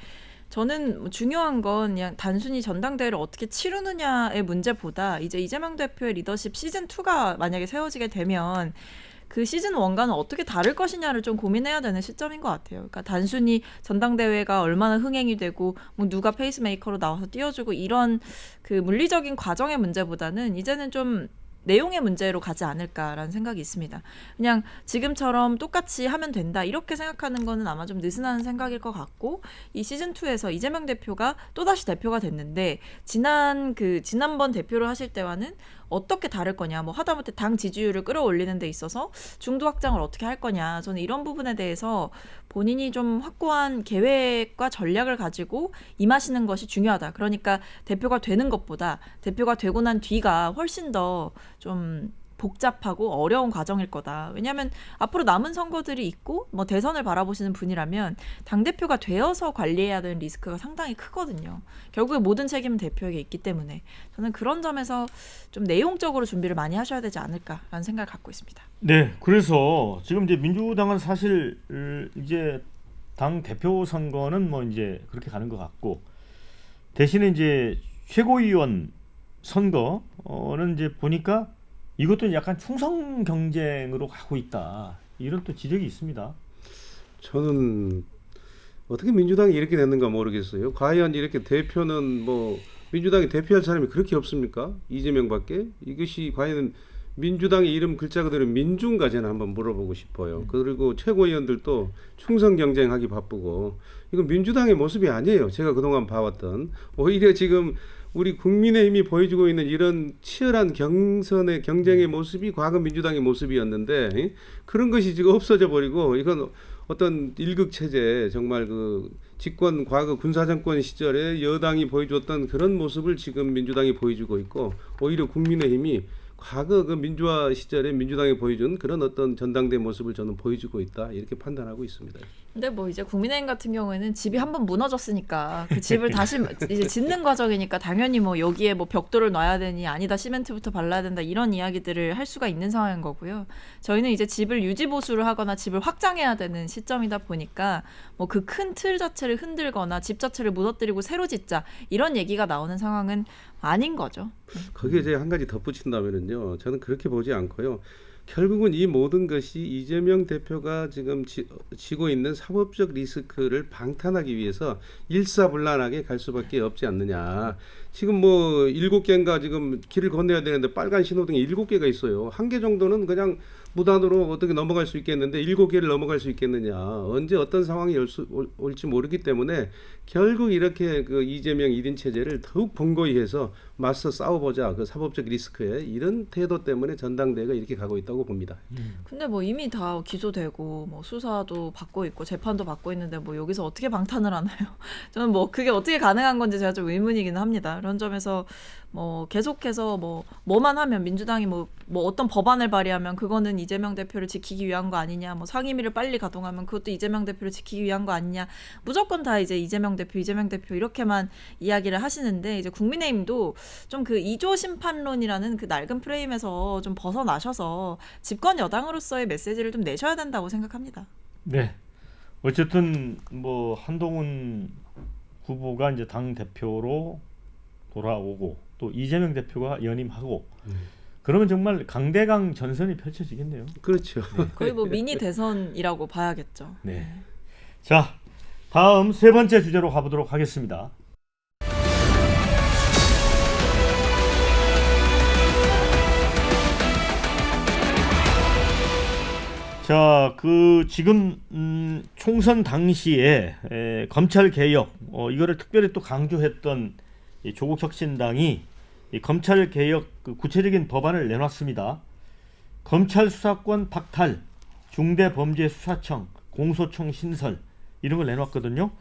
저는 뭐 중요한 건 그냥 단순히 전당대회를 어떻게 치르느냐의 문제보다 이제 이재명 대표의 리더십 시즌 2가 만약에 세워지게 되면 그 시즌 1과는 어떻게 다를 것이냐를 좀 고민해야 되는 시점인 것 같아요. 그러니까 단순히 전당대회가 얼마나 흥행이 되고 뭐 누가 페이스메이커로 나와서 띄워주고 이런 그 물리적인 과정의 문제보다는 이제는 좀 내용의 문제로 가지 않을까라는 생각이 있습니다. 그냥 지금처럼 똑같이 하면 된다 이렇게 생각하는 거는 아마 좀 느슨한 생각일 것 같고 이 시즌2에서 이재명 대표가 또다시 대표가 됐는데 지난번 대표를 하실 때와는 어떻게 다를 거냐 뭐 하다못해 당 지지율을 끌어올리는 데 있어서 중도 확장을 어떻게 할 거냐 저는 이런 부분에 대해서 본인이 좀 확고한 계획과 전략을 가지고 임하시는 것이 중요하다. 그러니까 대표가 되는 것보다 대표가 되고 난 뒤가 훨씬 더 좀 복잡하고 어려운 과정일 거다. 왜냐하면 앞으로 남은 선거들이 있고 뭐 대선을 바라보시는 분이라면 당대표가 되어서 관리해야 되는 리스크가 상당히 크거든요. 결국에 모든 책임은 대표에게 있기 때문에 저는 그런 점에서 좀 내용적으로 준비를 많이 하셔야 되지 않을까라는 생각을 갖고 있습니다. 네, 그래서 지금 이제 민주당은 사실 이제 당 대표 선거는 뭐 이제 그렇게 가는 것 같고 대신에 이제 최고위원 선거는 이제 보니까 이것도 약간 충성 경쟁으로 가고 있다. 이런 또 지적이 있습니다. 저는 어떻게 민주당이 이렇게 됐는가 모르겠어요. 과연 이렇게 대표는 뭐 민주당이 대표할 사람이 그렇게 없습니까? 이재명밖에? 이것이 과연 민주당의 이름 글자 그대로 민중가 저는 한번 물어보고 싶어요. 그리고 최고위원들도 충성 경쟁하기 바쁘고 이건 민주당의 모습이 아니에요. 제가 그동안 봐왔던 오히려 지금 우리 국민의힘이 보여주고 있는 이런 치열한 경선의 경쟁의 모습이 과거 민주당의 모습이었는데 그런 것이 지금 없어져 버리고 이건 어떤 일극 체제 정말 그 집권 과거 군사정권 시절에 여당이 보여줬던 그런 모습을 지금 민주당이 보여주고 있고 오히려 국민의힘이 과거 그 민주화 시절에 민주당이 보여준 그런 어떤 전당대 모습을 저는 보여주고 있다 이렇게 판단하고 있습니다. 근데 뭐 이제 국민의힘 같은 경우에는 집이 한번 무너졌으니까 그 집을 다시 이제 짓는 과정이니까 당연히 뭐 여기에 뭐 벽돌을 놔야 되니 아니다 시멘트부터 발라야 된다 이런 이야기들을 할 수가 있는 상황인 거고요. 저희는 이제 집을 유지 보수를 하거나 집을 확장해야 되는 시점이다 보니까 뭐 그 큰 틀 자체를 흔들거나 집 자체를 무너뜨리고 새로 짓자 이런 얘기가 나오는 상황은 아닌 거죠. 거기에 제가 한 가지 덧붙인다면은요. 저는 그렇게 보지 않고요. 결국은 이 모든 것이 이재명 대표가 지금 지고 있는 사법적 리스크를 방탄하기 위해서 일사불란하게 갈 수밖에 없지 않느냐. 지금 뭐 7개인가 지금 길을 건너야 되는데 빨간 신호등이 7개가 있어요. 1개 정도는 그냥 무단으로 어떻게 넘어갈 수 있겠는데 7개를 넘어갈 수 있겠느냐. 언제 어떤 상황이 올지 모르기 때문에 결국 이렇게 그 이재명 1인 체제를 더욱 번거히 해서 맞서 싸워보자. 그 사법적 리스크에 이런 태도 때문에 전당대회가 이렇게 가고 있다고 봅니다. 근데 뭐 이미 다 기소되고 뭐 수사도 받고 있고 재판도 받고 있는데 뭐 여기서 어떻게 방탄을 하나요? 저는 뭐 그게 어떻게 가능한 건지 제가 좀 의문이긴 합니다. 그런 점에서 뭐 계속해서 뭐만 하면 민주당이 뭐 어떤 법안을 발의하면 그거는 이재명 대표를 지키기 위한 거 아니냐, 뭐 상임위를 빨리 가동하면 그것도 이재명 대표를 지키기 위한 거 아니냐, 무조건 다 이제 이재명 대표 이렇게만 이야기를 하시는데, 이제 국민의힘도 좀 그 2조 심판론이라는 그 낡은 프레임에서 좀 벗어나셔서 집권 여당으로서의 메시지를 좀 내셔야 된다고 생각합니다. 네. 어쨌든 뭐 한동훈 후보가 이제 당 대표로 돌아오고 또 이재명 대표가 연임하고 그러면 정말 강대강 전선이 펼쳐지겠네요. 그렇죠. 거의 뭐 미니 대선이라고 봐야겠죠. 네. 자, 다음 세 번째 주제로 가보도록 하겠습니다. 자, 그 지금 총선 당시에 검찰 개혁 이거를 특별히 또 강조했던 이 조국 혁신당이 이 검찰 개혁 그 구체적인 법안을 내놨습니다. 검찰 수사권 박탈, 중대범죄수사청, 공소청 신설 이런 걸 내놨거든요.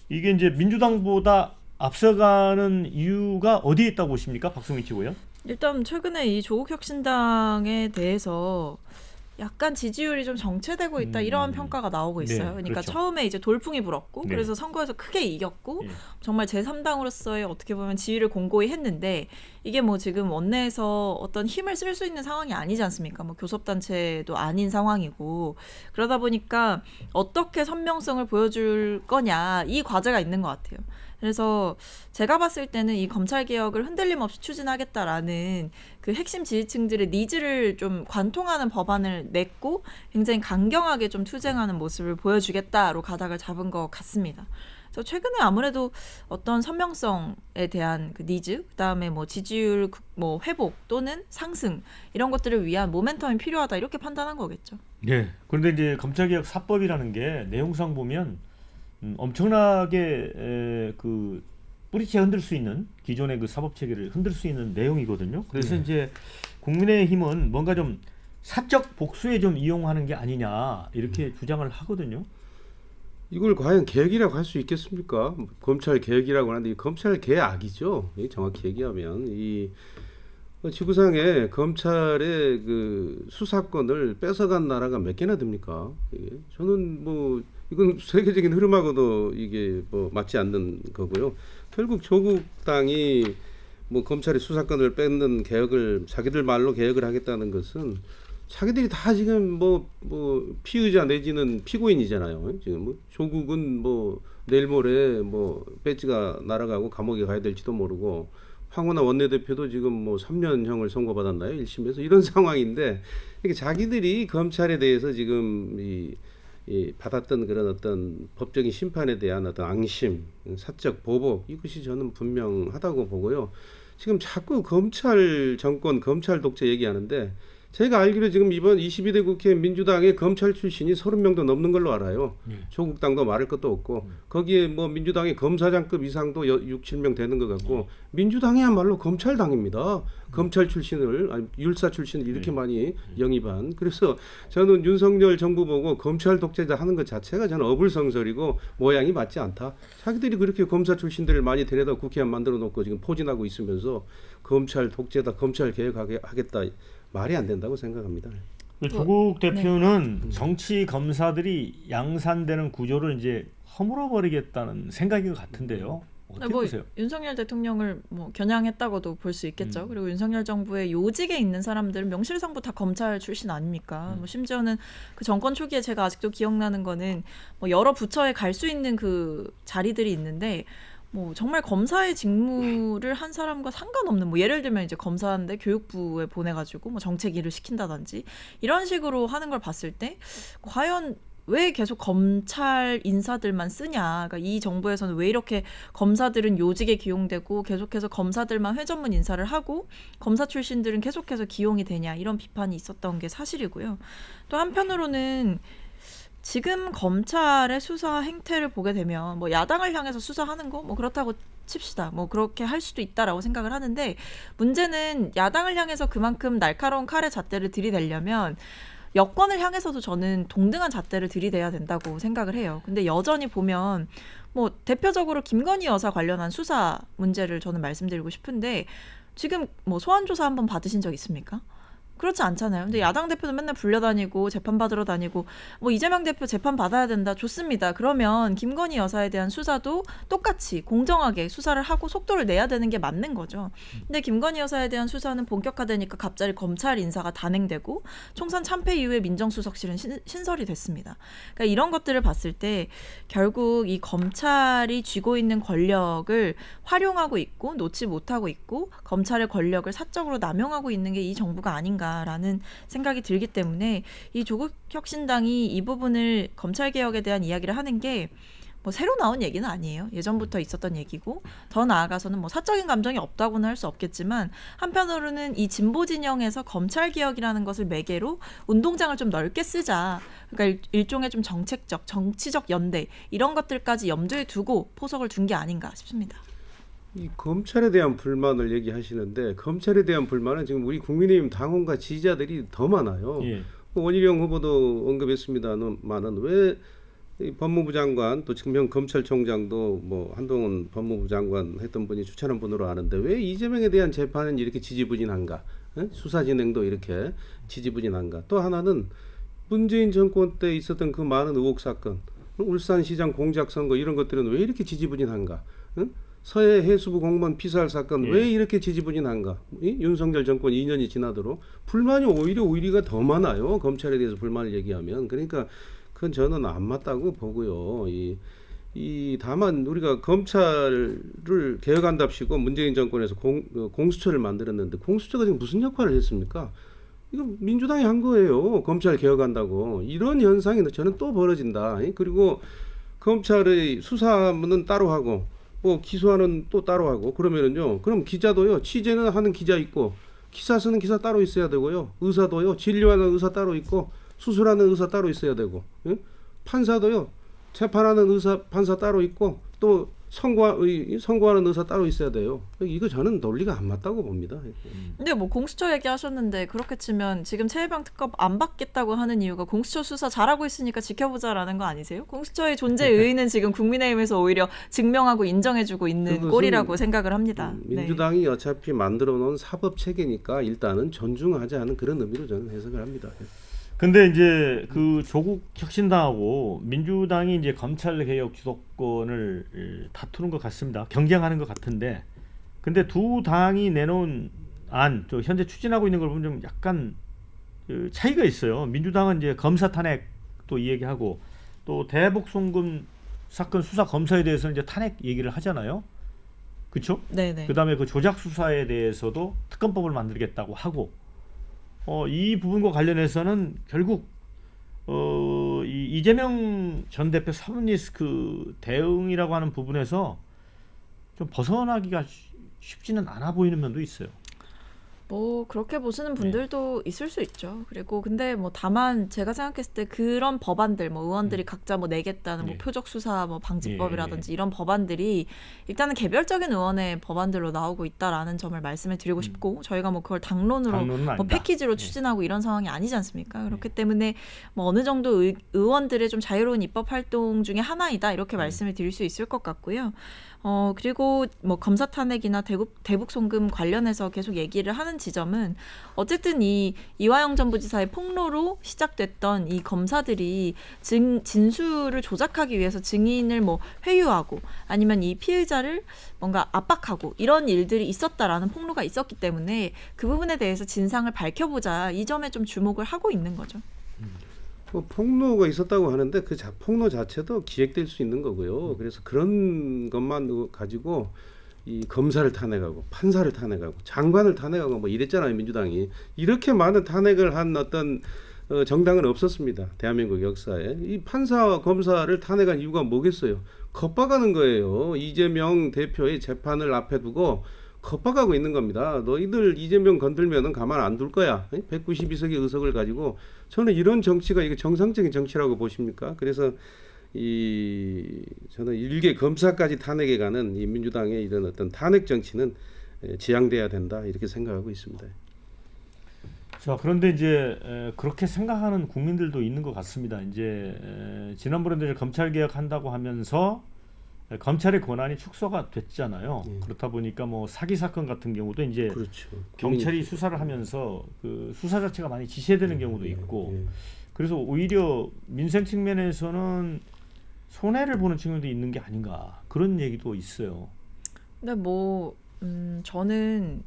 이게 이제 민주당보다 앞서가는 이유가 어디에 있다고 보십니까, 박성민 씨고요? 일단 최근에 이 조국 혁신당에 대해서 약간 지지율이 좀 정체되고 있다, 이런 평가가 나오고 있어요. 네, 그러니까 그렇죠. 처음에 이제 돌풍이 불었고 네. 그래서 선거에서 크게 이겼고 예. 정말 제3당으로서의 어떻게 보면 지위를 공고히 했는데, 이게 뭐 지금 원내에서 어떤 힘을 쓸 수 있는 상황이 아니지 않습니까? 뭐 교섭단체도 아닌 상황이고, 그러다 보니까 어떻게 선명성을 보여줄 거냐, 이 과제가 있는 것 같아요. 그래서 제가 봤을 때는 이 검찰개혁을 흔들림 없이 추진하겠다라는 그 핵심 지지층들의 니즈를 좀 관통하는 법안을 냈고 굉장히 강경하게 좀 투쟁하는 모습을 보여주겠다로 가닥을 잡은 것 같습니다. 그래서 최근에 아무래도 어떤 선명성에 대한 그 니즈, 그다음에 뭐 지지율 뭐 회복 또는 상승 이런 것들을 위한 모멘텀이 필요하다, 이렇게 판단한 거겠죠. 네. 그런데 이제 검찰개혁 4법이라는 게 내용상 보면 엄청나게 그 뿌리채 흔들 수 있는 기존의 그 사법 체계를 흔들 수 있는 내용이거든요. 그래서 이제 국민의힘은 뭔가 좀 사적 복수에 좀 이용하는 게 아니냐 이렇게 주장을 하거든요. 이걸 과연 개혁이라고 할 수 있겠습니까? 검찰 개혁이라고 하는데 이 검찰 개악이죠. 정확히 얘기하면 이 지구상에 검찰의 그 수사권을 뺏어간 나라가 몇 개나 됩니까? 이게 저는 뭐 이건 세계적인 흐름하고도 이게 뭐 맞지 않는 거고요. 결국 조국 당이 뭐 검찰의 수사권을 뺏는 개혁을 자기들 말로 개혁을 하겠다는 것은 자기들이 다 지금 뭐 피의자 내지는 피고인이잖아요. 지금 뭐 조국은 뭐 내일 모레 뭐 배지가 날아가고 감옥에 가야 될지도 모르고, 황운하 원내대표도 지금 뭐 3년형을 선고받았나요? 1심에서 이런 상황인데, 이게 자기들이 검찰에 대해서 지금 이 받았던 그런 어떤 법적인 심판에 대한 어떤 앙심, 사적 보복, 이것이 저는 분명하다고 보고요. 지금 자꾸 검찰 정권, 검찰 독재 얘기하는데, 제가 알기로 지금 이번 22대 국회 민주당의 검찰 출신이 30명도 넘는 걸로 알아요. 조국 당도 말할 것도 없고, 거기에 뭐 민주당의 검사장급 이상도 6, 7명 되는 것 같고, 민주당이야말로 검찰당입니다. 검찰 출신을, 아니, 율사 출신을 이렇게 많이 영입한. 그래서 저는 윤석열 정부 보고 검찰 독재자 하는 것 자체가 저는 어불성설이고 모양이 맞지 않다. 자기들이 그렇게 검사 출신들을 많이 데려다 국회에 만들어 놓고 지금 포진하고 있으면서 검찰 독재다, 검찰 개혁하겠다, 말이 안 된다고 생각합니다. 조국 대표는 정치 검사들이 양산되는 구조를 이제 허물어 버리겠다는 생각인 것 같은데요. 어떻게 뭐 보세요? 윤석열 대통령을 뭐 겨냥했다고도 볼 수 있겠죠. 그리고 윤석열 정부의 요직에 있는 사람들은 명실상부 다 검찰 출신 아닙니까? 뭐 심지어는 그 정권 초기에 제가 아직도 기억나는 거는 뭐 여러 부처에 갈 수 있는 그 자리들이 있는데, 뭐 정말 검사의 직무를 한 사람과 상관없는, 뭐 예를 들면 이제 검사인데 교육부에 보내가지고 뭐 정책 일을 시킨다든지 이런 식으로 하는 걸 봤을 때 과연 왜 계속 검찰 인사들만 쓰냐, 그러니까 이 정부에서는 왜 이렇게 검사들은 요직에 기용되고 계속해서 검사들만 회전문 인사를 하고 검사 출신들은 계속해서 기용이 되냐, 이런 비판이 있었던 게 사실이고요. 또 한편으로는 지금 검찰의 수사 행태를 보게 되면 뭐 야당을 향해서 수사하는 거 뭐 그렇다고 칩시다. 뭐 그렇게 할 수도 있다라고 생각을 하는데, 문제는 야당을 향해서 그만큼 날카로운 칼의 잣대를 들이대려면 여권을 향해서도 저는 동등한 잣대를 들이대야 된다고 생각을 해요. 근데 여전히 보면 뭐 대표적으로 김건희 여사 관련한 수사 문제를 저는 말씀드리고 싶은데 지금 뭐 소환 조사 한번 받으신 적 있습니까? 그렇지 않잖아요. 근데 야당 대표는 맨날 불려다니고 재판 받으러 다니고 뭐 이재명 대표 재판 받아야 된다. 좋습니다. 그러면 김건희 여사에 대한 수사도 똑같이 공정하게 수사를 하고 속도를 내야 되는 게 맞는 거죠. 근데 김건희 여사에 대한 수사는 본격화되니까 갑자기 검찰 인사가 단행되고 총선 참패 이후에 민정수석실은 신설이 됐습니다. 그러니까 이런 것들을 봤을 때 결국 이 검찰이 쥐고 있는 권력을 활용하고 있고 놓지 못하고 있고 검찰의 권력을 사적으로 남용하고 있는 게 이 정부가 아닌가라는 생각이 들기 때문에 이 조국 혁신당이 이 부분을 검찰 개혁에 대한 이야기를 하는 게 뭐 새로 나온 얘기는 아니에요. 예전부터 있었던 얘기고 더 나아가서는 뭐 사적인 감정이 없다고는 할 수 없겠지만 한편으로는 이 진보 진영에서 검찰 개혁이라는 것을 매개로 운동장을 좀 넓게 쓰자. 그러니까 일종의 좀 정책적, 정치적 연대 이런 것들까지 염두에 두고 포석을 둔 게 아닌가 싶습니다. 이 검찰에 대한 불만을 얘기하시는데 검찰에 대한 불만은 지금 우리 국민의힘 당원과 지지자들이 더 많아요. 예. 원희룡 후보도 언급했습니다만은 왜 이 법무부 장관 또 지금 현 검찰총장도 뭐 한동훈 법무부 장관 했던 분이 추천한 분으로 아는데 왜 이재명에 대한 재판은 이렇게 지지부진한가? 수사 진행도 이렇게 지지부진한가? 또 하나는 문재인 정권 때 있었던 그 많은 의혹 사건, 울산시장 공작 선거 이런 것들은 왜 이렇게 지지부진한가? 서해 해수부 공무원 피살 사건 왜 이렇게 지지부진한가? 윤석열 정권 2년이 지나도록 불만이 오히려 우리가 더 많아요. 검찰에 대해서 불만을 얘기하면. 그러니까 그건 저는 안 맞다고 보고요. 다만 우리가 검찰을 개혁한답시고 문재인 정권에서 공수처를 만들었는데 공수처가 지금 무슨 역할을 했습니까? 이거 민주당이 한 거예요. 검찰 개혁한다고. 이런 현상이 저는 또 벌어진다. 그리고 검찰의 수사는 따로 하고 뭐 기소하는 또 따로 하고 그러면은요. 그럼 기자도요. 취재는 하는 기자 있고 기사 쓰는 기사 따로 있어야 되고요. 의사도요. 진료하는 의사 따로 있고 수술하는 의사 따로 있어야 되고 판사도요. 재판하는 의사 판사 따로 있고 또 선고하는 의사 따로 있어야 돼요. 이거 저는 논리가 안 맞다고 봅니다. 근데 뭐 공수처 얘기하셨는데 그렇게 치면 지금 최혜병 특검 안 받겠다고 하는 이유가 공수처 수사 잘하고 있으니까 지켜보자라는 거 아니세요? 공수처의 존재 의의는 지금 국민의힘에서 오히려 증명하고 인정해주고 있는 꼴이라고 생각을 합니다. 민주당이 어차피 만들어 놓은 사법 체계니까 일단은 존중하지 않은 그런 의미로 저는 해석을 합니다. 근데 이제 그 조국 혁신당하고 민주당이 이제 검찰 개혁 주도권을 다투는 것 같습니다. 경쟁하는 것 같은데, 근데 두 당이 내놓은 안, 또 현재 추진하고 있는 걸 보면 좀 약간 그 차이가 있어요. 민주당은 이제 검사 탄핵도 이 얘기하고 또 대북 송금 사건 수사 검사에 대해서는 이제 탄핵 얘기를 하잖아요. 그렇죠? 네네. 그다음에 그 조작 수사에 대해서도 특검법을 만들겠다고 하고. 이 부분과 관련해서는 결국 이 이재명 전 대표 사모님 그 대응이라고 하는 부분에서 좀 벗어나기가 쉽지는 않아 보이는 면도 있어요. 뭐 그렇게 보시는 분들도 있을 수 있죠. 그리고 근데 뭐 다만 제가 생각했을 때 그런 법안들 뭐 의원들이 각자 뭐 내겠다는 뭐 표적 수사 뭐 방지법이라든지 이런 법안들이 일단은 개별적인 의원의 법안들로 나오고 있다라는 점을 말씀을 드리고 싶고 저희가 뭐 그걸 당론으로 뭐 패키지로 추진하고 이런 상황이 아니지 않습니까? 그렇기 때문에 뭐 어느 정도 의원들의 좀 자유로운 입법 활동 중에 하나이다 이렇게 말씀을 드릴 수 있을 것 같고요. 그리고 뭐 검사 탄핵이나 대북 송금 관련해서 계속 얘기를 하는 지점은 어쨌든 이 이화영 전 부지사의 폭로로 시작됐던 이 검사들이 진술을 조작하기 위해서 증인을 뭐 회유하고 아니면 이 피의자를 뭔가 압박하고 이런 일들이 있었다라는 폭로가 있었기 때문에 그 부분에 대해서 진상을 밝혀보자 이 점에 좀 주목을 하고 있는 거죠. 폭로가 있었다고 하는데 그 폭로 자체도 기획될 수 있는 거고요. 그래서 그런 것만 가지고 이 검사를 탄핵하고 판사를 탄핵하고 장관을 탄핵하고 뭐 이랬잖아요. 민주당이. 이렇게 많은 탄핵을 한 어떤 정당은 없었습니다. 대한민국 역사에. 이 판사와 검사를 탄핵한 이유가 뭐겠어요? 겁박하는 거예요. 이재명 대표의 재판을 앞에 두고 겁박하고 있는 겁니다. 너희들 이재명 건들면은 가만 안 둘 거야. 192석의 의석을 가지고 저는 이런 정치가 이게 정상적인 정치라고 보십니까? 그래서 저는 일개 검사까지 탄핵에 가는 이 민주당의 이런 어떤 탄핵 정치는 지양돼야 된다 이렇게 생각하고 있습니다. 자, 그런데 이제 그렇게 생각하는 국민들도 있는 것 같습니다. 이제 지난번에 이제 검찰 개혁한다고 하면서 검찰의 권한이 축소가 됐잖아요. 예. 그렇다 보니까 뭐 사기 사건 같은 경우도 이제 그렇죠. 경찰이 수사를 하면서 그 수사 자체가 많이 지체되는 경우도 있고, 그래서 오히려 민생 측면에서는 손해를 보는 측면도 있는 게 아닌가, 그런 얘기도 있어요. 근데 뭐 저는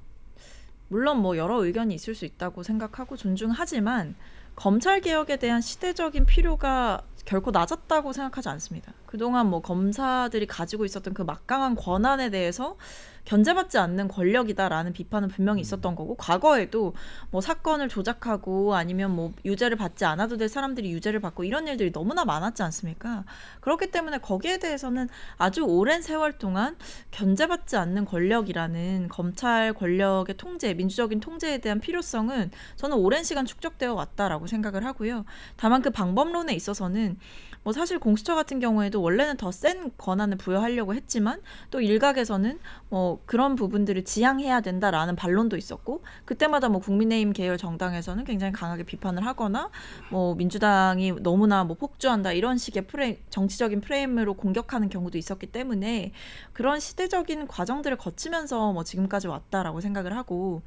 물론 뭐 여러 의견이 있을 수 있다고 생각하고 존중하지만 검찰 개혁에 대한 시대적인 필요가 결코 낮았다고 생각하지 않습니다. 그동안 뭐 검사들이 가지고 있었던 그 막강한 권한에 대해서 견제받지 않는 권력이다라는 비판은 분명히 있었던 거고, 과거에도 뭐 사건을 조작하고 아니면 뭐 유죄를 받지 않아도 될 사람들이 유죄를 받고 이런 일들이 너무나 많았지 않습니까? 그렇기 때문에 거기에 대해서는 아주 오랜 세월 동안 견제받지 않는 권력이라는 검찰 권력의 통제, 민주적인 통제에 대한 필요성은 저는 오랜 시간 축적되어 왔다라고 생각을 하고요. 다만 그 방법론에 있어서는 뭐 사실 공수처 같은 경우에도 원래는 더 센 권한을 부여하려고 했지만 또 일각에서는 뭐 그런 부분들을 지양해야 된다라는 반론도 있었고, 그때마다 뭐 국민의힘 계열 정당에서는 굉장히 강하게 비판을 하거나 뭐 민주당이 너무나 뭐 폭주한다 이런 식의 정치적인 프레임으로 공격하는 경우도 있었기 때문에 그런 시대적인 과정들을 거치면서 뭐 지금까지 왔다라고 생각을 하고,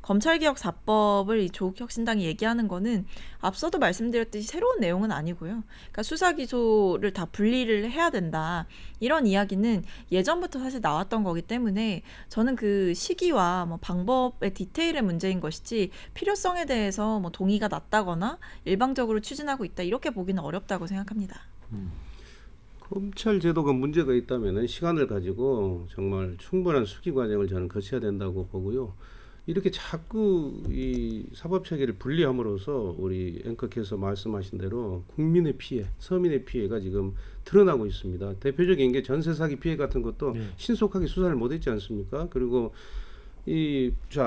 검찰개혁 4법을 이 조국혁신당이 얘기하는 거는 앞서도 말씀드렸듯이 새로운 내용은 아니고요. 그러니까 수사 기소를 다 분리를 해야 된다, 이런 이야기는 예전부터 사실 나왔던 거기 때문에 저는 그 시기와 뭐 방법의 디테일의 문제인 것이지 필요성에 대해서 뭐 동의가 낮다거나 일방적으로 추진하고 있다 이렇게 보기는 어렵다고 생각합니다. 검찰 제도가 문제가 있다면 시간을 가지고 정말 충분한 수기 과정을 저는 거쳐야 된다고 보고요. 이렇게 자꾸 이 사법 체계를 분리함으로써 우리 앵커께서 말씀하신 대로 국민의 피해, 서민의 피해가 지금 드러나고 있습니다. 대표적인 게 전세 사기 피해 같은 것도 신속하게 수사를 못했지 않습니까? 그리고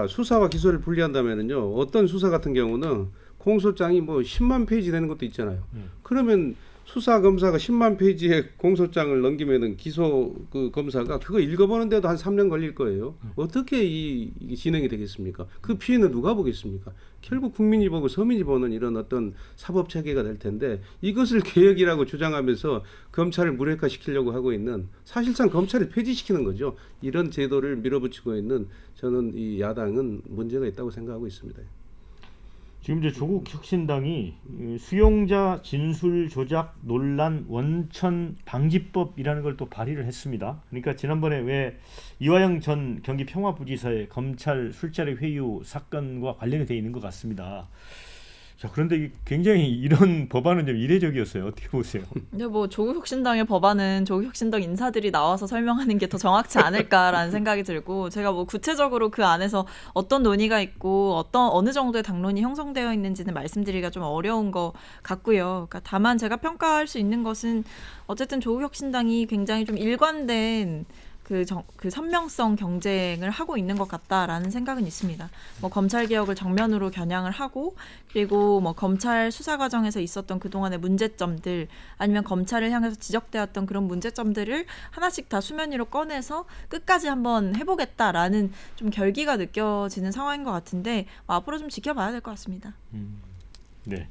수사와 기소를 분리한다면은요, 어떤 수사 같은 경우는 공소장이 뭐 10만 페이지 되는 것도 있잖아요. 그러면 수사 검사가 10만 페이지의 공소장을 넘기면은 기소 그 검사가 그거 읽어보는데도 한 3년 걸릴 거예요. 어떻게 이게 진행이 되겠습니까? 그 피해는 누가 보겠습니까? 결국 국민이 보고 서민이 보는 이런 어떤 사법 체계가 될 텐데, 이것을 개혁이라고 주장하면서 검찰을 무력화시키려고 하고 있는, 사실상 검찰을 폐지시키는 거죠. 이런 제도를 밀어붙이고 있는 저는 이 야당은 문제가 있다고 생각하고 있습니다. 지금 이제 조국 혁신당이 수용자 진술 조작 논란 원천 방지법이라는 걸 또 발의를 했습니다. 그러니까 지난번에 왜 이화영 전 경기 평화부지사의 검찰 술자리 회유 사건과 관련이 돼 있는 것 같습니다. 자, 그런데 굉장히 이런 법안은 좀 이례적이었어요. 어떻게 보세요? 근데 뭐 조국혁신당의 법안은 조국혁신당 인사들이 나와서 설명하는 게 더 정확치 않을까라는 생각이 들고, 제가 뭐 구체적으로 그 안에서 어떤 논의가 있고 어느 정도의 당론이 형성되어 있는지는 말씀드리기가 좀 어려운 것 같고요. 그러니까 다만 제가 평가할 수 있는 것은 어쨌든 조국혁신당이 굉장히 좀 일관된 그 선명성 경쟁을 하고 있는 것 같다라는 생각은 있습니다. 뭐 검찰 개혁을 정면으로 겨냥을 하고, 그리고 뭐 검찰 수사 과정에서 있었던 그동안의 문제점들, 아니면 검찰을 향해서 지적되었던 그런 문제점들을 하나씩 다 수면 위로 꺼내서 끝까지 한번 해보겠다라는 좀 결기가 느껴지는 상황인 것 같은데, 뭐 앞으로 좀 지켜봐야 될 것 같습니다. 네.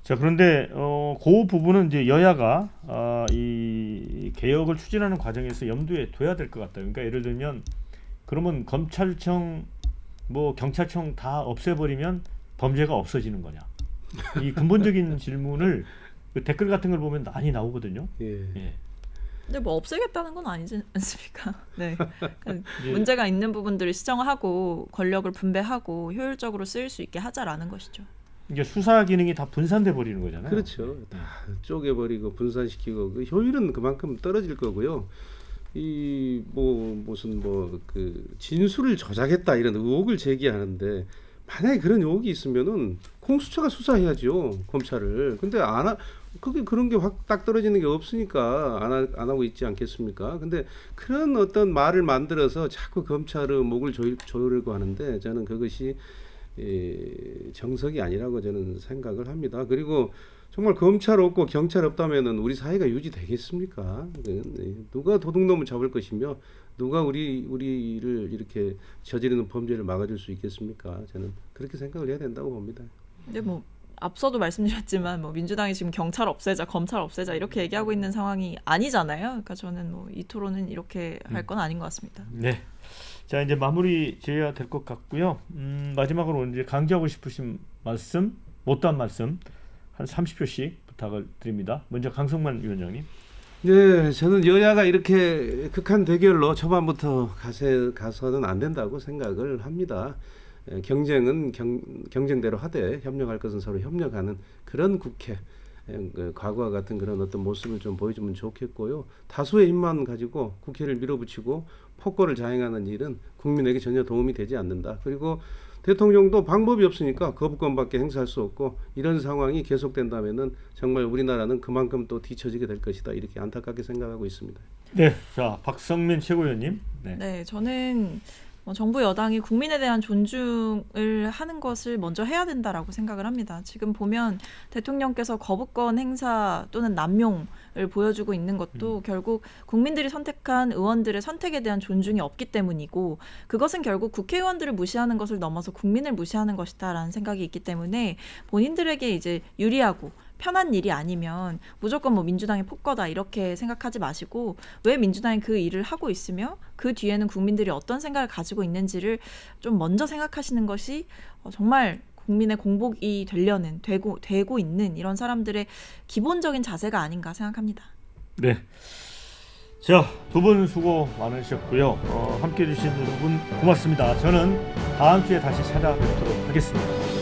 자, 그런데 그 부분은 이제 여야가 이 개혁을 추진하는 과정에서 염두에 둬야 될 것 같다. 그러니까 예를 들면, 그러면 검찰청, 뭐 경찰청 다 없애버리면 범죄가 없어지는 거냐? 이 근본적인 질문을 그 댓글 같은 걸 보면 많이 나오거든요. 예. 근데 뭐 없애겠다는 건 아니지 않습니까? 네. 문제가 있는 부분들을 시정하고 권력을 분배하고 효율적으로 쓰일 수 있게 하자라는 것이죠. 이게 수사 기능이 다 분산돼 버리는 거잖아요. 그렇죠. 다 쪼개버리고 분산시키고 그 효율은 그만큼 떨어질 거고요. 이 무슨 그 진술을 조작했다 이런 의혹을 제기하는데, 만약에 그런 의혹이 있으면은 공수처가 수사해야죠, 검찰을. 근데 그게 그런 게 확 딱 떨어지는 게 없으니까 안 하고 있지 않겠습니까? 근데 그런 어떤 말을 만들어서 자꾸 검찰의 목을 조르려고 하는데, 저는 그것이 정석이 아니라고 저는 생각을 합니다. 그리고 정말 검찰 없고 경찰 없다면은 우리 사회가 유지되겠습니까? 누가 도둑놈을 잡을 것이며 누가 우리를 이렇게 저지르는 범죄를 막아줄 수 있겠습니까? 저는 그렇게 생각을 해야 된다고 봅니다. 근데 뭐 앞서도 말씀드렸지만 뭐 민주당이 지금 경찰 없애자, 검찰 없애자 이렇게 얘기하고 있는 상황이 아니잖아요. 그러니까 저는 뭐 이 토론은 이렇게 할 건 아닌 것 같습니다. 네. 자, 이제 마무리 지어야 될 것 같고요. 마지막으로 이제 강조하고 싶으신 말씀, 못다한 말씀 한 30초씩 부탁을 드립니다. 먼저 강성만 위원장님. 네, 저는 여야가 이렇게 극한 대결로 초반부터 가서는 안 된다고 생각을 합니다. 경쟁은 경쟁대로 하되 협력할 것은 서로 협력하는 그런 국회, 과거와 같은 그런 어떤 모습을 좀 보여주면 좋겠고요. 다수의 힘만 가지고 국회를 밀어붙이고 폭거를 자행하는 일은 국민에게 전혀 도움이 되지 않는다. 그리고 대통령도 방법이 없으니까 거부권밖에 행사할 수 없고 이런 상황이 계속된다면은 정말 우리나라는 그만큼 또 뒤처지게 될 것이다. 이렇게 안타깝게 생각하고 있습니다. 네, 자 박성민 최고위원님. 네, 네, 저는 정부 여당이 국민에 대한 존중을 하는 것을 먼저 해야 된다라고 생각을 합니다. 지금 보면 대통령께서 거부권 행사 또는 남용을 보여주고 있는 것도 결국 국민들이 선택한 의원들의 선택에 대한 존중이 없기 때문이고 그것은 결국 국회의원들을 무시하는 것을 넘어서 국민을 무시하는 것이다라는 생각이 있기 때문에 본인들에게 이제 유리하고 편한 일이 아니면 무조건 뭐 민주당의 폭거다 이렇게 생각하지 마시고 왜 민주당이 그 일을 하고 있으며 그 뒤에는 국민들이 어떤 생각을 가지고 있는지를 좀 먼저 생각하시는 것이 정말 국민의 공복이 되고 있는 이런 사람들의 기본적인 자세가 아닌가 생각합니다. 네. 자, 두 분 수고 많으셨고요. 함께해 주신 여러분 고맙습니다. 저는 다음 주에 다시 찾아뵙도록 하겠습니다.